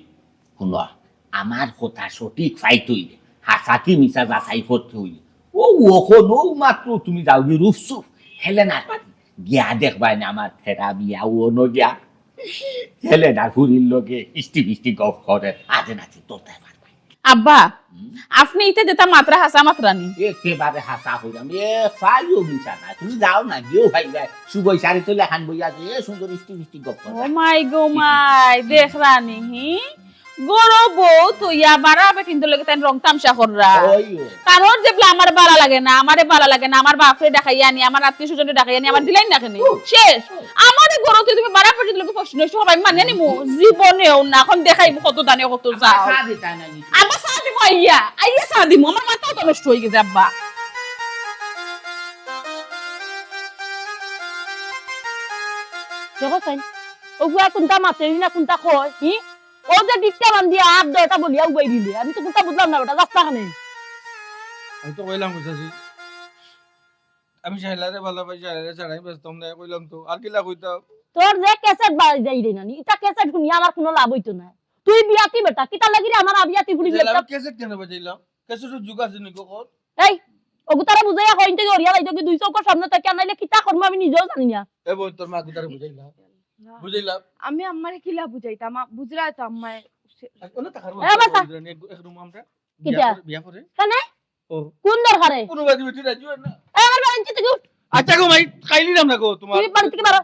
শুনো আমার কথা সঠিক ফাইট হইলে হাসাকি মিশা যাচাই করতে হইলে ও ওখন ও মাত্র তুমি যাও গিয়ে রূপসুপ হেলে না পারি গিয়া দেখবাই না আমার ফেরা বিয়া ও নগিয়া হেলে না ঘুরির লোকে ইষ্টি গপ করে আজে নাচে তোরতে পারবে আব্বা আপনি ইতে যেটা মাত্রা হাসা মাত্রানি একেবারে হাসা হইলাম ফাইও মিশা না তুমি যাও না গিয়েও ভাই যায় সুবই সারি তো লেখান বই আছে সুন্দর ইষ্টি গপ ও করে মাই গো মাই দেখরানি হি গরো বউ তো ইয়া বাড়াবে কিন্তু লোকে তাই রং তামসা কররা ওই কারণ যে আমার ভালো লাগে না আমারে ভালো লাগে না আমার বাপরে দেখাইয়া নি আমার আত্মীয় স্বজনে দেখাইয়া নি আমার দিলাই না কেন শেষ আমারে গরতে তুমি বাড়া পর্যন্ত লোকে প্রশ্ন সবাই মানে নিমু জীবনেও না এখন দেখাইবো কত দানে কত যাও আব্বা সাদি মাইয়া আইয়া সাদি আমার মাথা তো নষ্ট হয়ে গেছে আব্বা দেখো তাই ওগুলা কোনটা মাতে না কোনটা কয় হি ও যে দিকটা বান্ধিয়া হাত দরটা বলিয়া উবাই দিলে আমি তো কোনটা বুঝলাম না ওটা রাস্তা খানে আমি তো কইলাম বুঝাছি আমি শাইলারে ভালোবাসি শাইলারে ছাড়াই ব্যস্ত না কইলাম তো আর কিলা কইতাম তোর যে ক্যাসেট বাজ যাই রে নানি এটা ক্যাসেট শুনি আমার কোনো লাভ হইতো না তুই বিয়াতি বেটা কিতা লাগি রে আমার আবিয়াতি ফুলি শাইলারে বেটা কেসেট কেন বাজাইলাম কেসেটের যুগ আছে নি কখন এই ওগুতারা বুঝাইয়া কইন থেকে ওরিয়া লাইতো কি 200 কর সামনে থেকে আনাইলে কিতা করব আমি নিজেও জানি না এ বই তোর মা গুতারে বুঝাইলাম আমি আম্মারে কিলা বুঝাইতাম বুঝলা তো আম্মায় কোন টাকার এ বাসা। এক রুম আমরা কিটা? বিয়া করে কেনে ও কোন দরকারে কোন বাদি বেটি রাজি হয় না এই আমার বাড়ি থেকে উঠ আচ্ছা গো ভাই খাইলি না গো তোমার তুমি বাড়ি থেকে বাড়ো।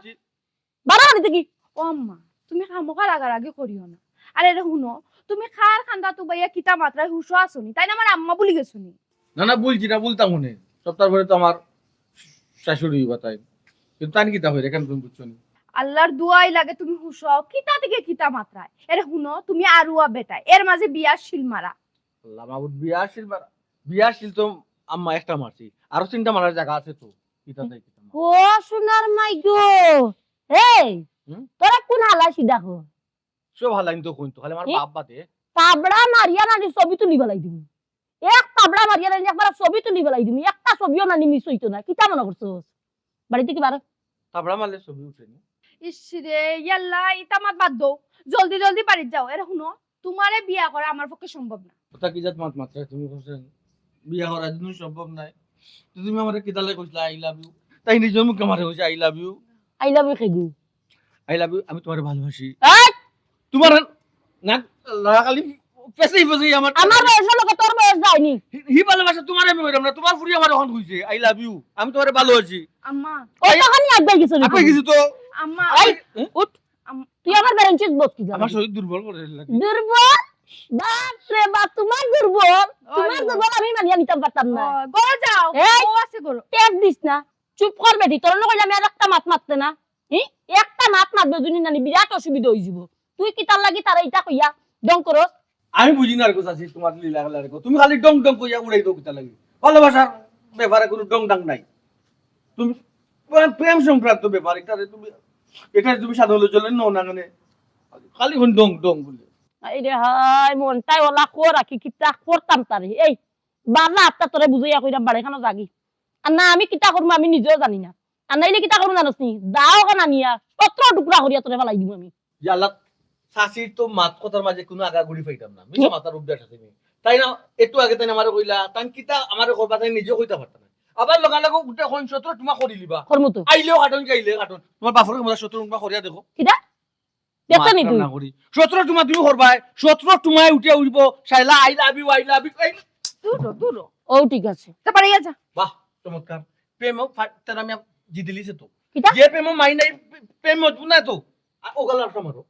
বাড়া বাড়ি থেকে ও আম্মা তুমি খামোকার আগে করিও না আরে রে শুনো তুমি খার খান্দা তো বাইয়া কিতা মাত্রায় হুশো আসনি তাই না আমার আম্মা বলি গেছনি না না বলছি না বলতাম মনে সপ্তাহ পরে তো আমার শাশুড়ি বাতাই কিন্তু তাই কিতা হই এখান তুমি বুঝছো না আল্লাহর দুয়াই লাগে তুমি হুশো কিতা থেকে কিতা মাত্রায় এরে শুনো তুমি আরুয়া বেটা এর মাঝে বিয়ার শিল মারা আল্লাহ মাহবুব বিয়া শিল তো আম্মা একটা মারছি আরো তিনটা মারার জায়গা আছে তো কিতা দেই কিতা ও সোনার মাই গো এই হুম? তোরা কোন হালাসি দেখো সব ভালো তো কইতো খালি আমার কি? বাপ বাতে তাবড়া মারিয়া নানি ছবি তুলি বেলাই দিবি এক তাবড়া মারিয়া নানি একবার ছবি তুলি বেলাই দিবি একটা ছবিও নানি মিস হইতো না কিতা মনে করছস বাড়ি থেকে বারো তারপরে মারলে ছবি উঠেনি ইসরে ইয়াল্লা ইতা মাত বাদ দাও জলদি বাড়ি যাও এরে শুনো তোমারে বিয়া করা আমার পক্ষে সম্ভব না ওটা কি জাত মাত মাত্রা তুমি কইছেন বিয়া করার জন্য সম্ভব নাই তো তুমি আমারে কিতা লাগে কইলা আই লাভ ইউ তাই নিজের মুখে আমারে কইছে I love you I love you খেগু আমি তোমারে ভালোবাসি এই তোমার না লাগালি পেছাই আমার আমার বয়সের লোক তোর বয়স যায়নি হি ভালোবাসা তোমারে আমি কইরাম না তোমার ফুরি আমার এখন কইছে আই লাভ ইউ আমি তোমারে ভালোবাসি আম্মা ওই তখনই একবার গেছে আপনি কিছু তো আম্মা এই উঠ তুই আমার বেরেন্সিস বস কি আমার শরীর দুর্বল করে লাগে দুর্বল বাপ রে বাপ তোমার দুর্বল আমি মানিয়া নিতাম পারতাম না গরো যাও এই! ও আছে গরো টেপ দিস না চুপ কর বেটি তোর নকইলে আমি আর একটা মাত মারতে না হি একটা মাত মারবে দুনি নানি বিরাট অসুবিধা হই যাব তুই কি তার লাগি তারা এটা কইয়া ডং করস আমি বুঝি না আর কথা আছে তোমার লীলা খেলা রেখো তুমি খালি ডং ডং কইয়া উড়াই দাও কিতা লাগে ভালোবাসার ব্যাপারে কোনো ডং ডাং নাই তুমি প্রেম সংক্রান্ত ব্যাপার এটা তুমি সাধারণ চলে নো না মানে খালি কোন ডং ডং বলে এই রে হাই মনটাই ওলা কর রাখি কিতা করতাম তারে এই বাবা আপটা তোরে বুঝাইয়া কইরা বাড়ি খানো জাগি আর না আমি কিতা করব আমি নিজেও জানি না আর নাইলে কিতা করব জানোস নি দাও কানা নিয়া পত্র টুকরা করিয়া তোরে ফেলাই দিব আমি যে আল্লাহ শাশির তো মাত কথার মাঝে কোনো আগা গুড়ি পাইতাম না মিশা মাথার উপদেশ আছে তাই না একটু আগে তাই আমারে কইলা তাই কিতা আমারে করবা তাই নিজে কইতা পারতা না আবার লগালগ উঠে কোন শত্রু তোমা করি লিবা করমু তো আইলেও কাটন গাইলে কাটন তোমার বাপরে মজা শত্রু তোমা করিয়া দেখো কিটা দেখছ নি তুই না করি শত্রু তোমা তুমি করবাই শত্রু তোমায় উঠে উঠব শাইলা আই লাভ ইউ দূর ও ঠিক আছে তা পারে যা বাহ চমৎকার প্রেম ফাটার আমি জিদিলিছে তো কিটা যে প্রেম মাই নাই প্রেম মজবুত না তো ও গলা মারো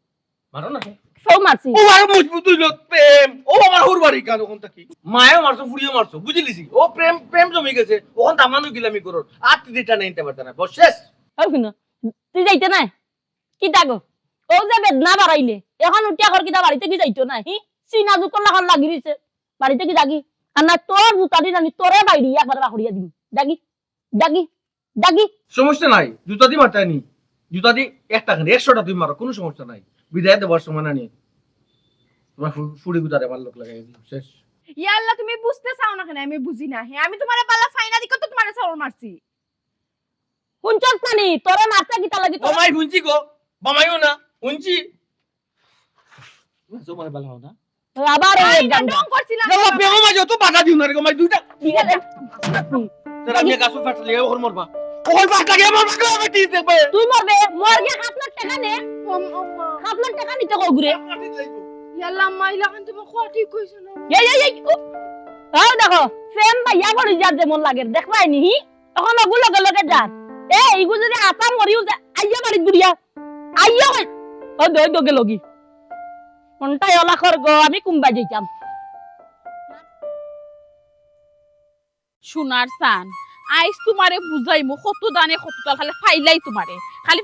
মারো না ফৌ মারছি ও আর মজবুত হইল প্রেম ও আমার হুর বাড়ি কান ওখান থেকে মায়েও মারছো ফুড়িও মারছো বুঝলিছি ও প্রেম প্রেম জমি গেছে ওখান তামানো গিলামি করো আর দিটা নাই নিতে পারতে না বস শেষ ও কিনা তুই যাইতে নাই কিটা গো ও যে বেদনা বাড়াইলে এখন উঠিয়া কর কিটা বাড়িতে কি যাইতো না হি চিনা জুতর লাগান লাগি দিছে বাড়িতে কি জাগি আর না তোর জুতা দি জানি তোরে বাইরি একবার বাড়িয়া দিবি জাগি জাগি জাগি সমস্যা নাই জুতা দি মারতে নি জুতা দি 1 টাকা 100টা তুমি মারো কোনো সমস্যা নাই বিদায় দেবার সময় না নি তোমার ফুড়ি গুদারে আমার লোক লাগাই শেষ ইয়া আল্লাহ তুমি বুঝতে চাও না কেন আমি বুঝি না হ্যাঁ আমি তোমারে বালা ফাইনা দিকে তো তোমারে চাউল মারছি হুনচস নানি তোরে মারতে কিটা লাগি ও মাই হুঞ্চি গো বামাইও না হুঞ্চি তো মানে ভালো না আবার আমি এই গান ডং করছিলাম না প্রেম মাঝে তো বাধা দিও না রে গো মাই দুইটা দিকে দে তেরা আমি গাছ ফাট লিয়ে ওর মরবা ওর বাট লাগে মরবা গো আমি টিস দেখবে তুই মরবে মরগে 7 লাখ টাকা নে 7 লাখ টাকা নিতে কগুরে ইয়া আল্লাহ মাইলা কান তুমি কোয়া ঠিক কইছ না এই তাও দেখো ফ্রেম ভাইয়া বড় যার যেমন লাগে দেখবাই নি তখন ওগুলো লগে যাত এইগু যদি আপা মরিও যা আইয়া বাড়ি বুড়িয়া আইয়া ও দগে লগি কোনটাই ওলা কর গো আমি কুম্বা যাইতাম সোনার সান আইস তোমারে বুঝাইমু কত দানে কত তাল খালি ফাইলাই তোমারে খালি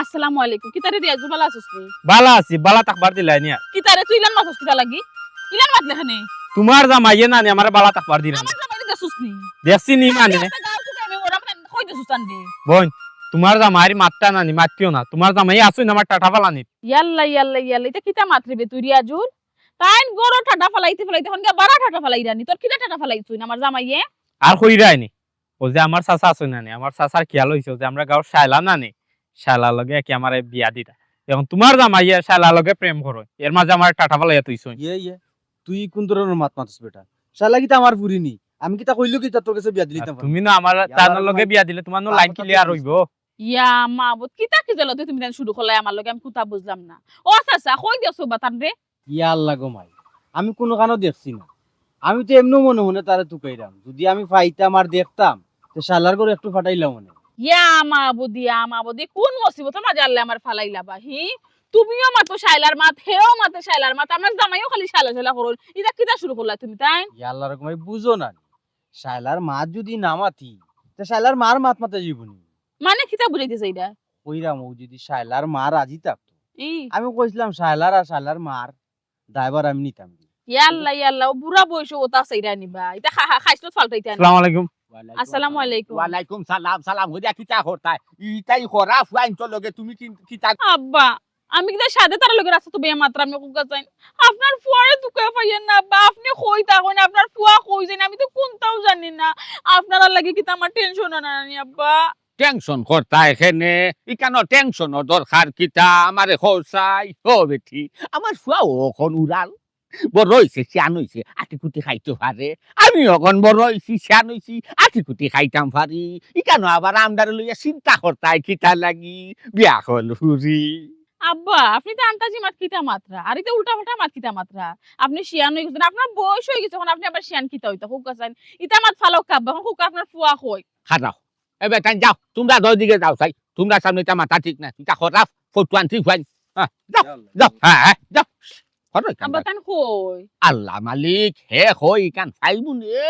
আসসালামু আলাইকুম কিতারে রিয়াজু ভালো আছিস নি বালা আছি বালা তাকবার দিলাই নি কিতারে তুই ইলান মাছস কিতা লাগি ইলান মাছ লেখানে তোমার জামাইয়ে না নি আমার বালা তাকবার দিনা আমার জামাই দেছুস নি দেখছি নি মানে গাও তুই আমি ওরা মানে কই দেছুস আন্দি বোন তোমার জামাইরি মাত্তা না নি মাত্তিও না তোমার জামাই আসুই না আমার টাটা ফালানি ইয়াল্লা এটা কিতা মাত্রিবে তুই রিয়াজুল তাইন গরো ঠাটা ফালাইতে হন গা বারা ঠাটা ফালাই রানি তোর কিতা ঠাটা ফালাইছুই আমার জামাইয়ে আর কইরাইনি ও যে আমার চাচা আছে না নি আমার চাচার খেয়াল হইছে যে আমরা গাঁর শায়লা না নি শায়লা লগে কি আমারে বিয়া দিতা এখন তোমার জামাইয়ে শায়লা লগে প্রেম করো এর মাঝে আমার টাটা ফালাইয়া তুইছুই ইয়ে তুই কোন ধরনের মাত মাতিস বেটা শালা কিতা আমার পুরিনি আমি কিতা কইলো কি তোর কাছে বিয়া দিলি তুমি না আমার তার লগে বিয়া দিলে তোমার নো লাইন ক্লিয়ার হইব ইয়া মাবুত কিতা কি জলতে তুমি দেন শুরু করলাই আমার লগে আমি কুতা বুঝলাম না ও চাচা কই দিছস বাতান রে ইয়া আল্লাহ গো মাই আমি কোনো কানো দেখছি না আমি তো এমনি মনে মনে তারে তুকাইরাম যদি আমি পাইতাম আর দেখতাম তো শালার করে একটু ফাটাইলাম মনে ইয়া মাবুদি কোন মুসিবতের মাঝে আল্লাহ আমার ফালাইলা বাহি তুমিও মাতো শাইলার মাত হেও মাতে শাইলার মাত আমার জামাইও খালি শালা করল এটা কিতা শুরু করলা তুমি তাই ইয়া আল্লাহ রকম বুঝো না শালার মা যদি না মাতি তো শালার মার মাত মাতে জীবনী মানে কিতা বুঝাইতেছে এটা কইরাম ও যদি শালার মা রাজি থাকতো ই আমি কইছিলাম শালার আর শালার মার ড্রাইভার আমি নিতাম ইয়াল্লা ও বুড়া বয়স ওতা সাইরা নিবা এটা খাইছলো ফালতাইতা আসসালামু আলাইকুম আসসালামু আলাইকুম ওয়ালাইকুম সালাম হইয়া কিতা করতাই ইটাই খরা ফুয়াইন তো লগে তুমি কিতা আব্বা আমি কিতা সাদে তার লগে রাস্তা তো বেয়া মাত্রা আমি কুকা যাই আপনার ফুয়ারে দুকা পাইয়েন না বা আপনি কই তাকোন আপনার ফুয়া কই যাই আমি তো কোনটাও জানি না আপনারা লাগে কিতা আমার টেনশন না নি আব্বা টেনশন করতা এখানে ইকানো টেনশনের দরকার কিতা আমারে খোসাই ও বেটি আমার ফুয়া ওখন উড়াল বড় হইছে শিয়ান হইছে আটিকুটি খাইতে পারে আমি অকন বড় হইছি শিয়ান হইছি আটিকুটি খাইতাম পারি ইকানো আবার আমদারে লইয়া চিন্তা করতাই কিতা লাগি বিয়া হল হুরি আব্বা আপনি তো আন্তাজি মাত কিতা মাত্রা আর এটা উল্টা পাল্টা মাত কিতা মাত্রা আপনি শিয়ান হয়ে গেছেন আপনার বয়স হয়ে গেছে এখন আপনি আবার শিয়ান কিতা হইতা হুকা চাইন ইতা মাত ফালো কাব্বা এখন হুকা আপনার ফুয়া কই খারাও এবার তাই যাও তোমরা দুই দিকে যাও চাই তোমরা সামনে তা মাথা ঠিক না এটা খরাফ ফটুয়ান ঠিক হয় যাও হ্যাঁ যাও আব্বা তান কই আল্লাহ মালিক হে হই কান ফাইবু নে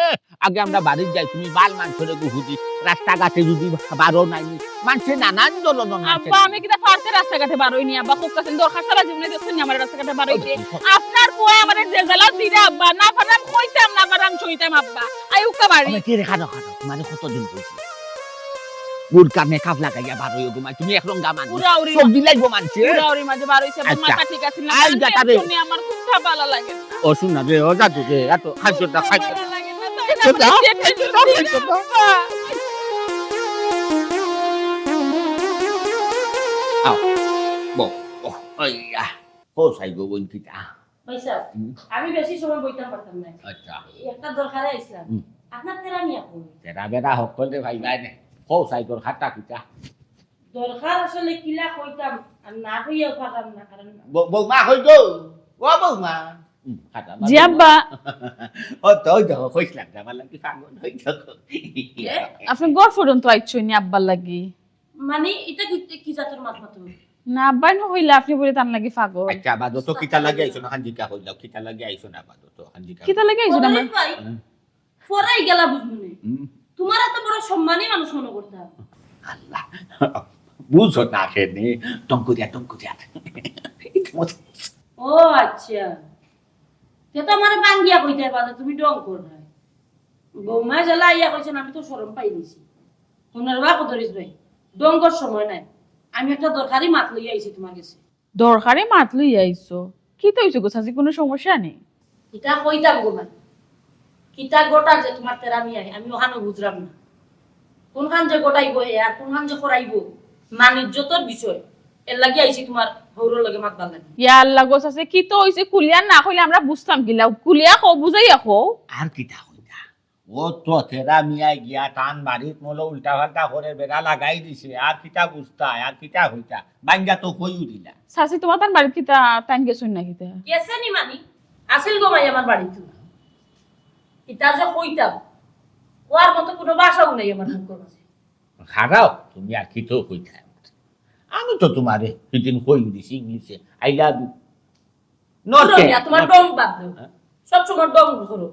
আগে আমরা বাড়ি যাই তুমি বাল মানছরে গুহুদি রাস্তাঘাটে যদি বারো নাই মানছে নানান ধরনের আব্বা আমি কিতা ফারতে রাস্তাঘাটে বার হইনি আব্বা খুব কাছে দরকার সারা জীবনে দেখছেন আমার রাস্তাঘাটে বার হইতে আপনার কই আমারে জেজালা দিরা আব্বা না পারাম কইতাম না পারাম চইতাম আব্বা আইউকা বাড়ি কি রে খানো মানে কতদিন কইছি বুড় কানে কাপ লাগাইয়া বার হইও ঘুমাই তুমি এক রঙা মানুষ উড়াউড়ি সব দিলাই গো মানছে উড়াউড়ি মাঝে বার হইছে আব্বা মাথা ঠিক আছে না আই যাতা রে। শুনে আমার খুব ভালো লাগে না ও শুনা রে ও জাদু রে এত খাইছটা খাইছ ভালো লাগে না তাই না আও বো ওইয়া ও সাই গো বইন কিটা পয়সা আমি বেশি সময় বইতে পারতাম না আচ্ছা একটা দরকারে আইছিলাম আপনার তেরা নিয়ে কই তেরা বেড়া সকলে ভাই ভাই নে কৌ চাই তোর খাতা কিতা দরকার আসলে কিলা কইতাম আর না কইয়া পারতাম না কারণ বৌমা হই গো ও বৌমা খাতা জি আব্বা ও তো ওই দেখো কইছিলাম যে আমার লাগি পাগল হই দেখো আপনি গড় ফোরন তো আইছো নি আব্বার লাগি মানে এটা কি জাতের মাত মাত না আব্বা না হইলে আপনি বলে তার লাগি পাগল আচ্ছা বাদো তো কিতা লাগি আইছো না হাঞ্জিকা হইলাও কিতা লাগি আইছো না বাদো তো হাঞ্জিকা কিতা লাগি আইছো না ভাই ফরাই গেলা বুঝমুনে তোমার এত বড় সম্মানী মানুষ মনে করতাম আল্লাহ বুঝো না কেনে টঙ্কুরিয়া ও আচ্ছা সে তো আমার বাঙ্গিয়া কইতে পারে তুমি ডং কর না বৌমা জ্বালা ইয়া কইছেন আমি তো শরম পাই নিছি ওনার বা কদরিস ভাই ডঙ্গর সময় নাই আমি একটা দরকারি মাত লইয়া আইছি তোমার কাছে দরকারে মাত লই আইছো কি তো হইছো গো সাজি কোনো সমস্যা নেই এটা কইতাম গো মানে কিতা গোটার যে তোমার তেরা আমি আমি ওখানে বুঝলাম না কোনখান যে গোটাইবো হে আর কোনখান যে করাইবো মান ইজ্জতের বিষয় এর লাগি আইছি তোমার হৌরর লগে মাত ভাল লাগে ইয়া আল্লাহ গো সাজি কি তো হইছে কুলিয়া না কইলে আমরা বুঝতাম কিলা কুলিয়া কো বুঝাইয়া কো আর কিতা হইতা ও তো তেরা মিয়া গিয়া টান বাড়িত মলো উল্টা পাল্টা করে বেড়া লাগাই দিছে আর কিতা বুঝতা আর কিতা হইতা বাঙ্গা তো কইউ দিলা সাসি তোমার তান বাড়ি কিতা টাইম গেছুন না কিতা গেছে নি মানি আসিল গো ভাই আমার বাড়িতে এটা যে কইতাম ওর মতো কোনো ভাষাও নাই আমার মুখের কাছে খারাও তুমি আর কি তো কইতা আমি তো তোমারে সেদিন কই দিছি ইংলিশে আই লাভ ইউ তোমার ডং বাদ দাও সব সময় ডং করো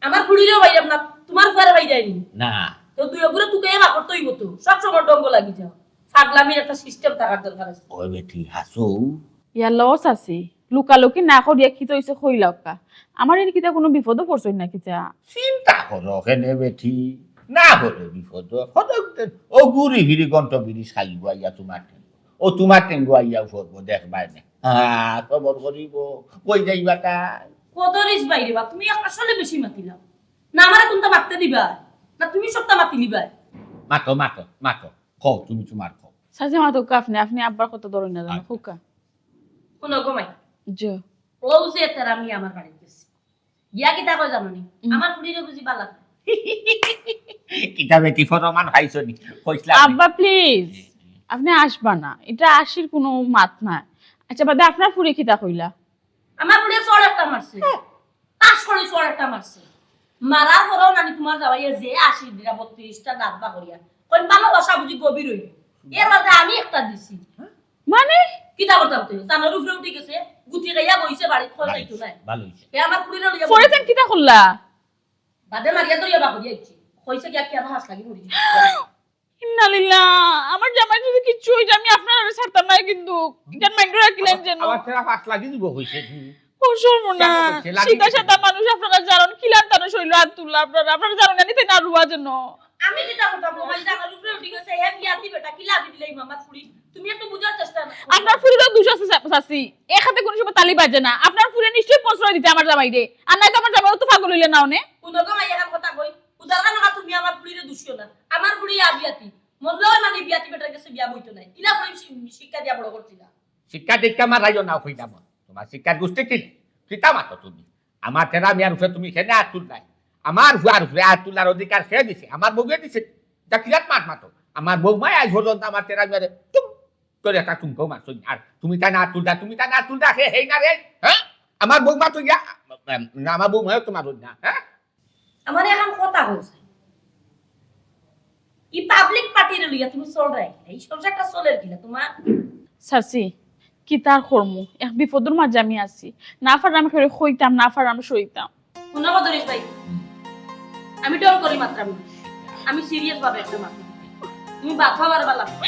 আমার খুড়িরও বাইরাম না তোমার ঘরে বাইরাইনি না তো দুই ওগুলো তুকে এমা করতেই হতো সব সময় ডঙ্গ লাগি যাও ফাগলামির একটা সিস্টেম থাকার দরকার আছে ওই বেটি হাসো ইয়া লস আছে লুকালুকি না করিয়া কি তো হইছে কইলাকা আমার এর কিতা কোনো বিপদও পড়ছই না কিতা চিন্তা করো কেনে বেটি না হলে বিপদ ও গুড়ি হিরি গন্ত বিড়ি খাইব আইয়া তোমার ও তোমার টেঙ্গু আইয়া ফরবো দেখবাই না খবর করিব কই যাইবা তাই কদরিস বাইরে বা তুমি আসলে বেশি মাতিলাম না আমারে কোনটা মারতে দিবা না তুমি সবটা মাতি লিবা মাতো মাতো মাতো কও তুমি তোমার কও সাসি মা তো আপনি আপনি আব্বার কত ধরে না জানো ফুকা কোনো গমাই জ ওজে তার আমি আমার বাড়িতে গেছি ইয়া কি তা কই জানোনি আমার খুড়িরে বুঝি বালা কিতা বেটি ফরমান খাইছো নি কইছলা আব্বা প্লিজ আপনি আসবা না এটা আশির কোনো মাত না আচ্ছা বাদে আপনার ফুরে কিতা কইলা আমার খুড়ি চড় একটা মারছে তাস করে চড় একটা মারছে মারা পরেও নানি তোমার যাওয়াইয়া যে 80 দিরা 32টা দাঁত বা করিয়া কোন ভালোবাসা বুঝি গভীর হইল এর মাঝে আমি একটা দিছি মানে কিতা করতাম তুই জানোর উপরে উঠে গেছে গুটি গাইয়া বইছে বাড়ি খোল যাইতো না ভালো হইছে এ আমার খুড়িরে লইয়া পরে তেন কিতা করলা বাদে মারিয়া দরিয়া বা করিয়া ইচ্ছি কইছে কি কেন হাস লাগি মরি ইন্নালিল্লাহ আমার জামাই যদি কিচ্ছু হই যায় আমি আপনার আর ছাড়তাম না কিন্তু কেন মাইন্ড রাখলেন যেন আবার তেরা পাঁচ লাগি দিব হইছে ও শর্মনা সিধা সাদা মানুষ আপনারা জানেন কিলান তানো শৈল হাত তুললা আপনারা জানেন না তাই না রুয়া যেন আমি কিতা করতাম মোবাইল জানোর উপরে উঠে গেছে হে বিয়াতি বেটা কি লাভি দিলাই মামা খুড়ি তুমি একটু বুঝার চেষ্টা আপনার ফুরিরও দুষ আছে চাচি এক হাতে কোনো সময় তালি বাজে না আপনার ফুরে নিশ্চয়ই প্রশ্রয় দিতে আমার জামাই রে আর নাই তো আমার জামাই তো পাগল হইলে না ওনে কোন গমাই এখান কথা কই উদার না তুমি আমার খুড়িরে দুষিও না আমার খুড়ি আবিয়াতি মনলো মানে বিয়াতি বেটার কাছে বিয়া বইতো নাই ইলা কই শিক্ষা দিয়া বড় করছিলা শিক্ষা দীক্ষা মারাইও না হইতাম তোমার শিক্ষার গোষ্ঠী কি কিতা মাতো তুমি আমার তেরা মিয়ার উপরে তুমি খেনে হাত তুললাই আমার হুয়ার উপরে হাত তোলার অধিকার সে দিছে আমার বউকে দিছে তা কিরাত মাত মাতো আমার বউ মায় আজ পর্যন্ত আমার তেরা মিয়ারে টুম করে একটা টুমকেও মারছো আর তুমি তাই না হাত তুলতা হে হেই না রে হ্যাঁ আমার বউ মা তুই না আমার বউ মায় তোমার না হ্যাঁ আমার এখন কথা হইছে ই পাবলিক পার্টির লইয়া তুমি চল রাই এই সংসারটা চলের কিলা তোমার চাচি কি তার কর্ম এক বিপদের মাঝে আমি আছি না পার আমি করে হইতাম না পার আমি সইতাম কোন বদরিস ভাই আমি ডর করি মাত্র আমি সিরিয়াস ভাবে একটা মাত্র তুমি বাথা মারবা লাগবে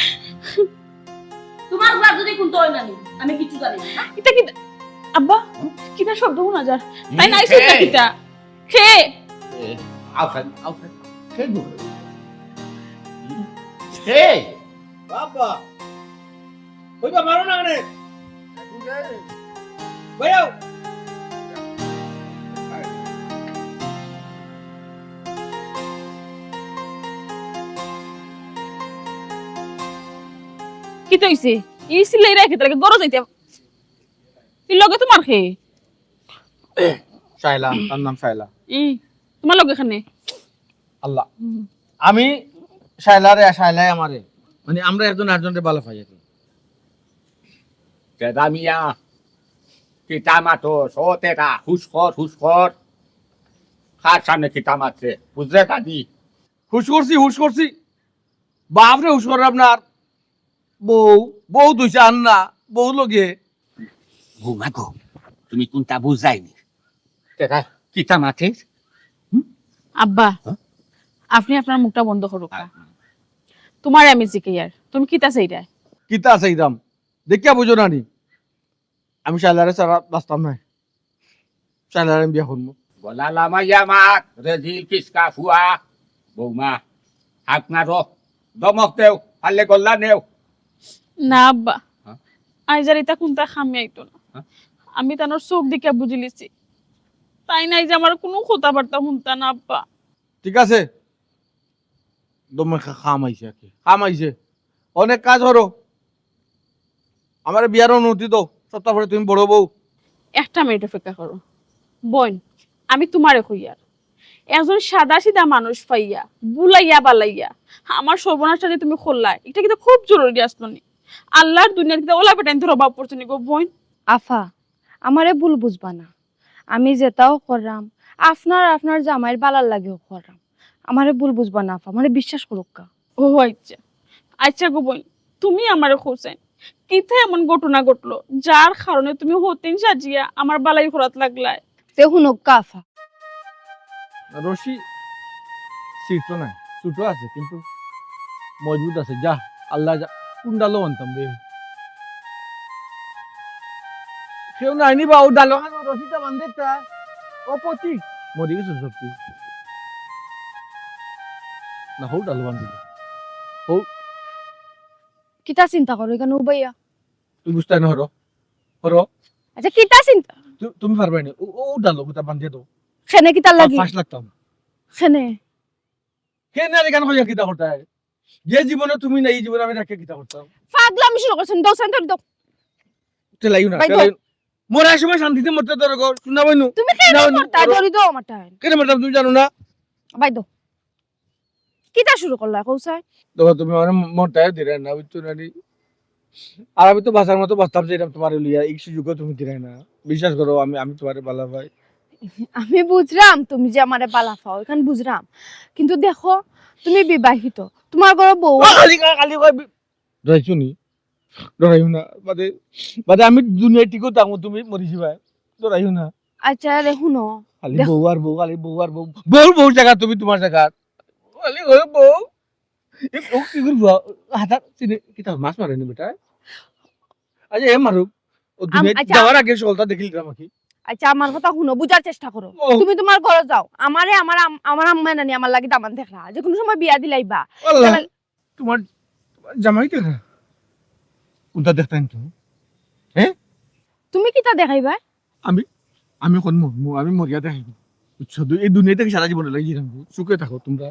তোমার ঘর যদি কোন তো না আমি কিছু জানি না এটা কি আব্বা কিটা শব্দ শোনা যায় তাই নাই সেটা কিটা খে আউসাইড Hey! বাবা কইবা মারো না রে ভাইও কি তো হইছে ই সিলাই রাখে তাকে গরজ হইতে ই লগে তোমার খে শায়লা, তার নাম শায়লা। তোমার লোক এখানে আল্লাহ, আমি শায়লারে, শায়লাই আমারে, মানে আমরা একজন আরেকজনকে ভালো পাই আর কি। তেরা মিয়া কিতা মাতো সতেরা হুসকর খার সামনে কিতা মারছে বুঝলে দাদি? হুশ করছি বাপরে হুশ করে আপনার বউ দুইছে আন না বউ লগে বৌমা গো তুমি কোনটা বুঝাইনি তেরা কিতা মাথে? আব্বা হ্যাঁ? আপনি আপনার মুখটা বন্ধ করুক তোমার আমি জিজ্ঞাসা তুমি কিতা চাইরা কিতা আছে ইদাম দেখিয়া বুঝো না নি আমি শায়লারে সারা বাঁচতাম না, শায়লারে আমি বিয়া করবো। বলা লামাইয়া মাত রেজিল কিসকা ফুয়া বৌমা হাত মারো দমক দেও পারলে গল্লা নেও। না আব্বা হ্যাঁ? আইজার এটা কোনটা খামি আইতো না হ্যাঁ? আমি তানোর চোখ দিকে বুঝি লিছি তাই নাই যে আমার কোনো কথাবার্তা শুনতা না আব্বা। ঠিক আছে দমে খাম আইছে আর কি, খাম আইছে অনেক কাজ হরো, আমার বিয়ার অনুমতি দাও, সপ্তাহ পরে তুমি বড় বউ। একটা মিনিট অপেক্ষা করো বোন, আমি তোমারে কইয়ার একজন সাদা সিধা মানুষ পাইয়া বুলাইয়া বালাইয়া আমার সর্বনাশটা যে তুমি খুললাই এটা কিন্তু খুব জরুরি আসলো নি। আল্লাহর দুনিয়ার কিন্তু ওলা বেটাইন তোর অভাব পড়ছে নি গো বোন। আফা আমারে ভুল বুঝবা না, আমি যেটাও করলাম আপনার জামাইয়ের বালার লাগেও করলাম, আমারে ভুল বুঝবা না আফা, আমারে বিশ্বাস করুক কা। ও আচ্ছা আচ্ছা গো বোন, তুমি আমারে খুঁজছেন কিথা এমন ঘটনা ঘটলো যার কারণে তুমি হতেন সাজিয়া আমার বালাই খরাত লাগলাই? তে শুনুক কা আফা। রশি ছিট নাই, ছোট আছে কিন্তু মজবুত আছে, যা আল্লাহ যা কোন ডালো আনতাম রে কেউ নাই নি বা ও ডালো রশিটা বান্ধে তা ও পতি মরি গেছে সত্যি না, হো ডালো বান্ধে কিতা চিন্তা করো এখানে উবাইয়া? তুই বুঝতে না হরো হরো আচ্ছা কিতা চিন্তা তুমি পারবে না ও ডালো গোটা বান্ধে তো খেনে কিতা লাগি ফাঁস লাগতাম খেনে কে না রে কেন হইয়া কিতা করতে যে জীবনে তুমি নাই এই জীবনে আমি রাখে কিতা করতাম পাগলামি শুরু করছেন, দাও সেন্টার দাও। তেলাইও না ভাই, তেলাইও মরার সময় শান্তিতে মরতে তোর গো শুনা বইনু তুমি খেনে করতা ধরি দাও আমার টাইম কেন মরতাম তুমি জানো না? ভাই দাও কিতা শুরু করলা কৌসাই? দেখো তুমি আমার মনটাই দিলে না বুঝছো না নি? আর আমি তো বাসার মতো বাঁচতাম যে এরকম তোমার লিয়া এই সুযোগও তুমি দিলে না, বিশ্বাস করো আমি তোমার ভালো ভাই। আমি বুঝলাম তুমি যে আমারে বালা পাও এখান বুঝলাম, কিন্তু দেখো তুমি বিবাহিত, তোমার ঘরে বউ খালি ডরাইছো নি? ডরাইও না বাদে বাদে আমি দুনিয়ায় টিকো থাকবো, তুমি মরিছি ভাই, ডরাইও না। আচ্ছা রে শুনো খালি দেখো। বউ আর বউ, খালি বউ আর বউ, বউ জায়গা তুমি তোমার জায়গা খালি ওই বউ এই বউ কি করবো হাতার চিনে কিতা মাছ মারেনি বেটা? আচ্ছা এ মারুক ও দুনিয়ায় আচ্ছা। যাওয়ার আগে সকলটা দেখিল আমাকে। আচ্ছা আমার কথা শুনো, বুঝার চেষ্টা করো। ও। তুমি তোমার ঘরে যাও, আমারে আমার আম্মা নানি আমার লাগি দামান দেখলা যে কোনো সময় বিয়া দিলাইবা। আল্লাহ তোমার জামাই দেখা কোনটা দেখতেন তুমি? তুমি কিতা দেখাইবা? আমি এখন মরমু, আমি মরিয়া দেখাইব বুঝছো? এই দুনিয়া থেকে সারা জীবনে লাগিয়ে রাখবো, সুখে থাকো তোমরা।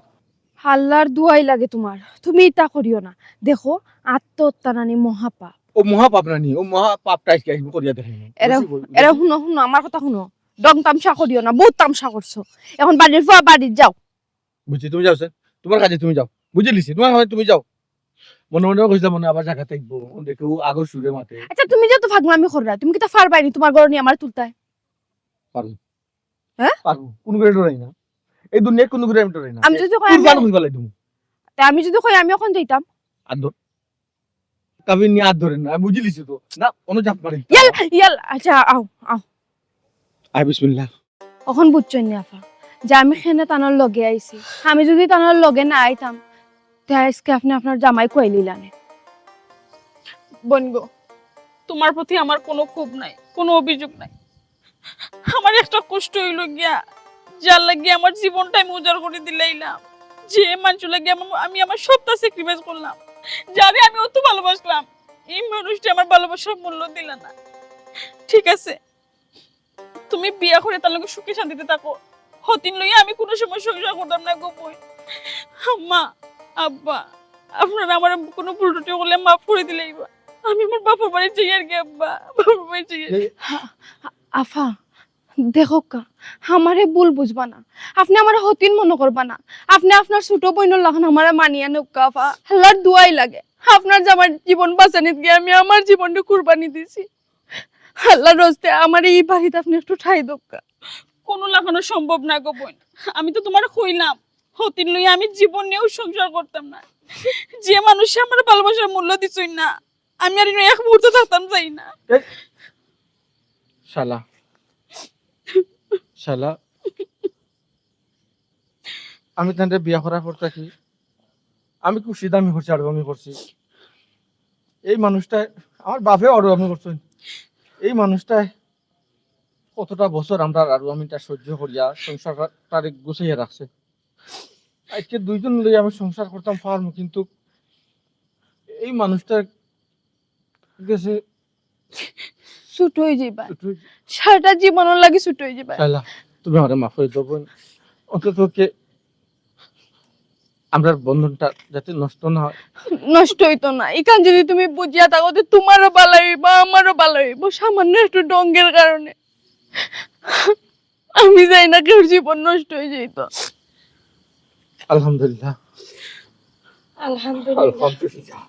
আল্লাহর দুয়াই লাগে তোমার, তুমি ইটা করিও না। দেখো আত্মহত্যা নানি মহাপাপ। ও মহাপাপ রানী, ও মহাপাপটা আজকে আসবো করিয়া দেখাইব। এরা শুনো আমার কথা শুনো, দম তামসা করিও না, বহুত তামসা করছো। এখন বাড়ির ফুয়া বাড়ির যাও। বুঝছি তুমি যাও স্যার, তোমার কাজে তুমি যাও, বুঝে লিছি তোমার হয় তুমি যাও। মনে মনে কইছিলাম মনে আবার জায়গা থাকবো, দেখো আগর সুরে মাঠে আচ্ছা তুমি যেহেতু ফাগলামি কররা, তুমি কিতা পারবাইনি তোমার ঘরে নিয়ে আমার তুলতায়? পারবো। হ্যাঁ? পারবো, কোনো করে ডরাই না, এই দুনিয়া কোনো করে আমি ডরাই না। আমি যদি কই তুই গান কইবা তুমি আমি যদি কই আমি এখন যাইতাম। আর ধর কবি নি আর ধরেন না, আমি বুঝে লিছি তো না কোনো চাপ পারি। ইয়াল আচ্ছা আও আও। আই বিসমিল্লাহ। এখন বুঝছেন নি আফা যে আমি খেনে তানোর লগে আইছি, আমি যদি তানোর লগে না আইতাম তাই আজকে আপনি আপনার জামাই কই লিলানে। বনগো তোমার প্রতি আমার কোনো ক্ষোভ নাই, কোনো অভিযোগ নাই। আমার একটা কষ্ট হইল গিয়া যার লাগিয়ে আমার জীবনটাই আমি উজাড় করে দিলাইলাম, যে মানুষ লাগিয়ে আমি আমার সবটা স্যাক্রিফাইস করলাম, যারে আমি অত ভালোবাসলাম, এই মানুষটা আমার ভালোবাসার মূল্য দিল না। ঠিক আছে তুমি বিয়া করে তার লগে সুখে শান্তিতে থাকো, হতিন লইয়া আমি কোনো সময় সংসার করতাম না গো বই। মা আব্বা আপনারা আমার কোনো ভুল ত্রুটি হলে মাফ করে দিলেই বা আমি আমার বাপের বাড়ি যাই আর কি। আব্বা বাপের বাড়ি যাই। আফা দেখো কা আমারে ভুল বুঝবা না, আপনি আমার হতিন মনে করবা না, আপনি আপনার ছোট বোনের লাগান আমার মানিয়া নৌকা আপা, আল্লাহর দুয়াই লাগে আপনার জামার জীবন বাঁচানিত গিয়ে আমি আমার জীবনটা কুরবানি দিছি। আল্লাহর রস্তে আমার এই বাড়িতে আপনি একটু ঠাই দোকা। কোনো লাগানো সম্ভব না গো বোন, আমি তো তোমার কইলাম হতিন লইয়া আমি জীবনেও সংসার করতাম না। যে মানুষ আমার ভালোবাসার মূল্য দিছই না, আমি আর এক মুহূর্ত থাকতাম চাই না। শালা শালা আমি তাদের বিয়া করার পর থাকি আমি খুব সিদামি করছি আর আমি করছি। এই মানুষটাই আমার বাপে আরো আমি করছেন, এই মানুষটাই কতটা বছর আমরা আরো আমি তা সহ্য করিয়া সংসার তারে গুছাইয়া রাখছে। আজকে দুইজন লইয়া আমি সংসার করতাম পারবো, কিন্তু এই মানুষটা গেছে ছুট হয়ে যাইবা, সারাটা জীবনের লাগি ছুট হয়ে যাইবা। শালা তুমি আমারে মাফ করে দেবো, অন্তত কে আমরা বন্ধনটা যাতে নষ্ট না হয়। নষ্ট হইতো না, এখান যদি তুমি বুঝিয়া থাকো তো তোমারও ভালো হইব আমারও ভালো হইব, সামান্য একটু ডঙ্গের কারণে আমি যাই না কেউ জীবন নষ্ট হয়ে যাইতো। আলহামদুলিল্লাহ আলহামদুলিল্লাহ। আলহামদুলিল্লাহ।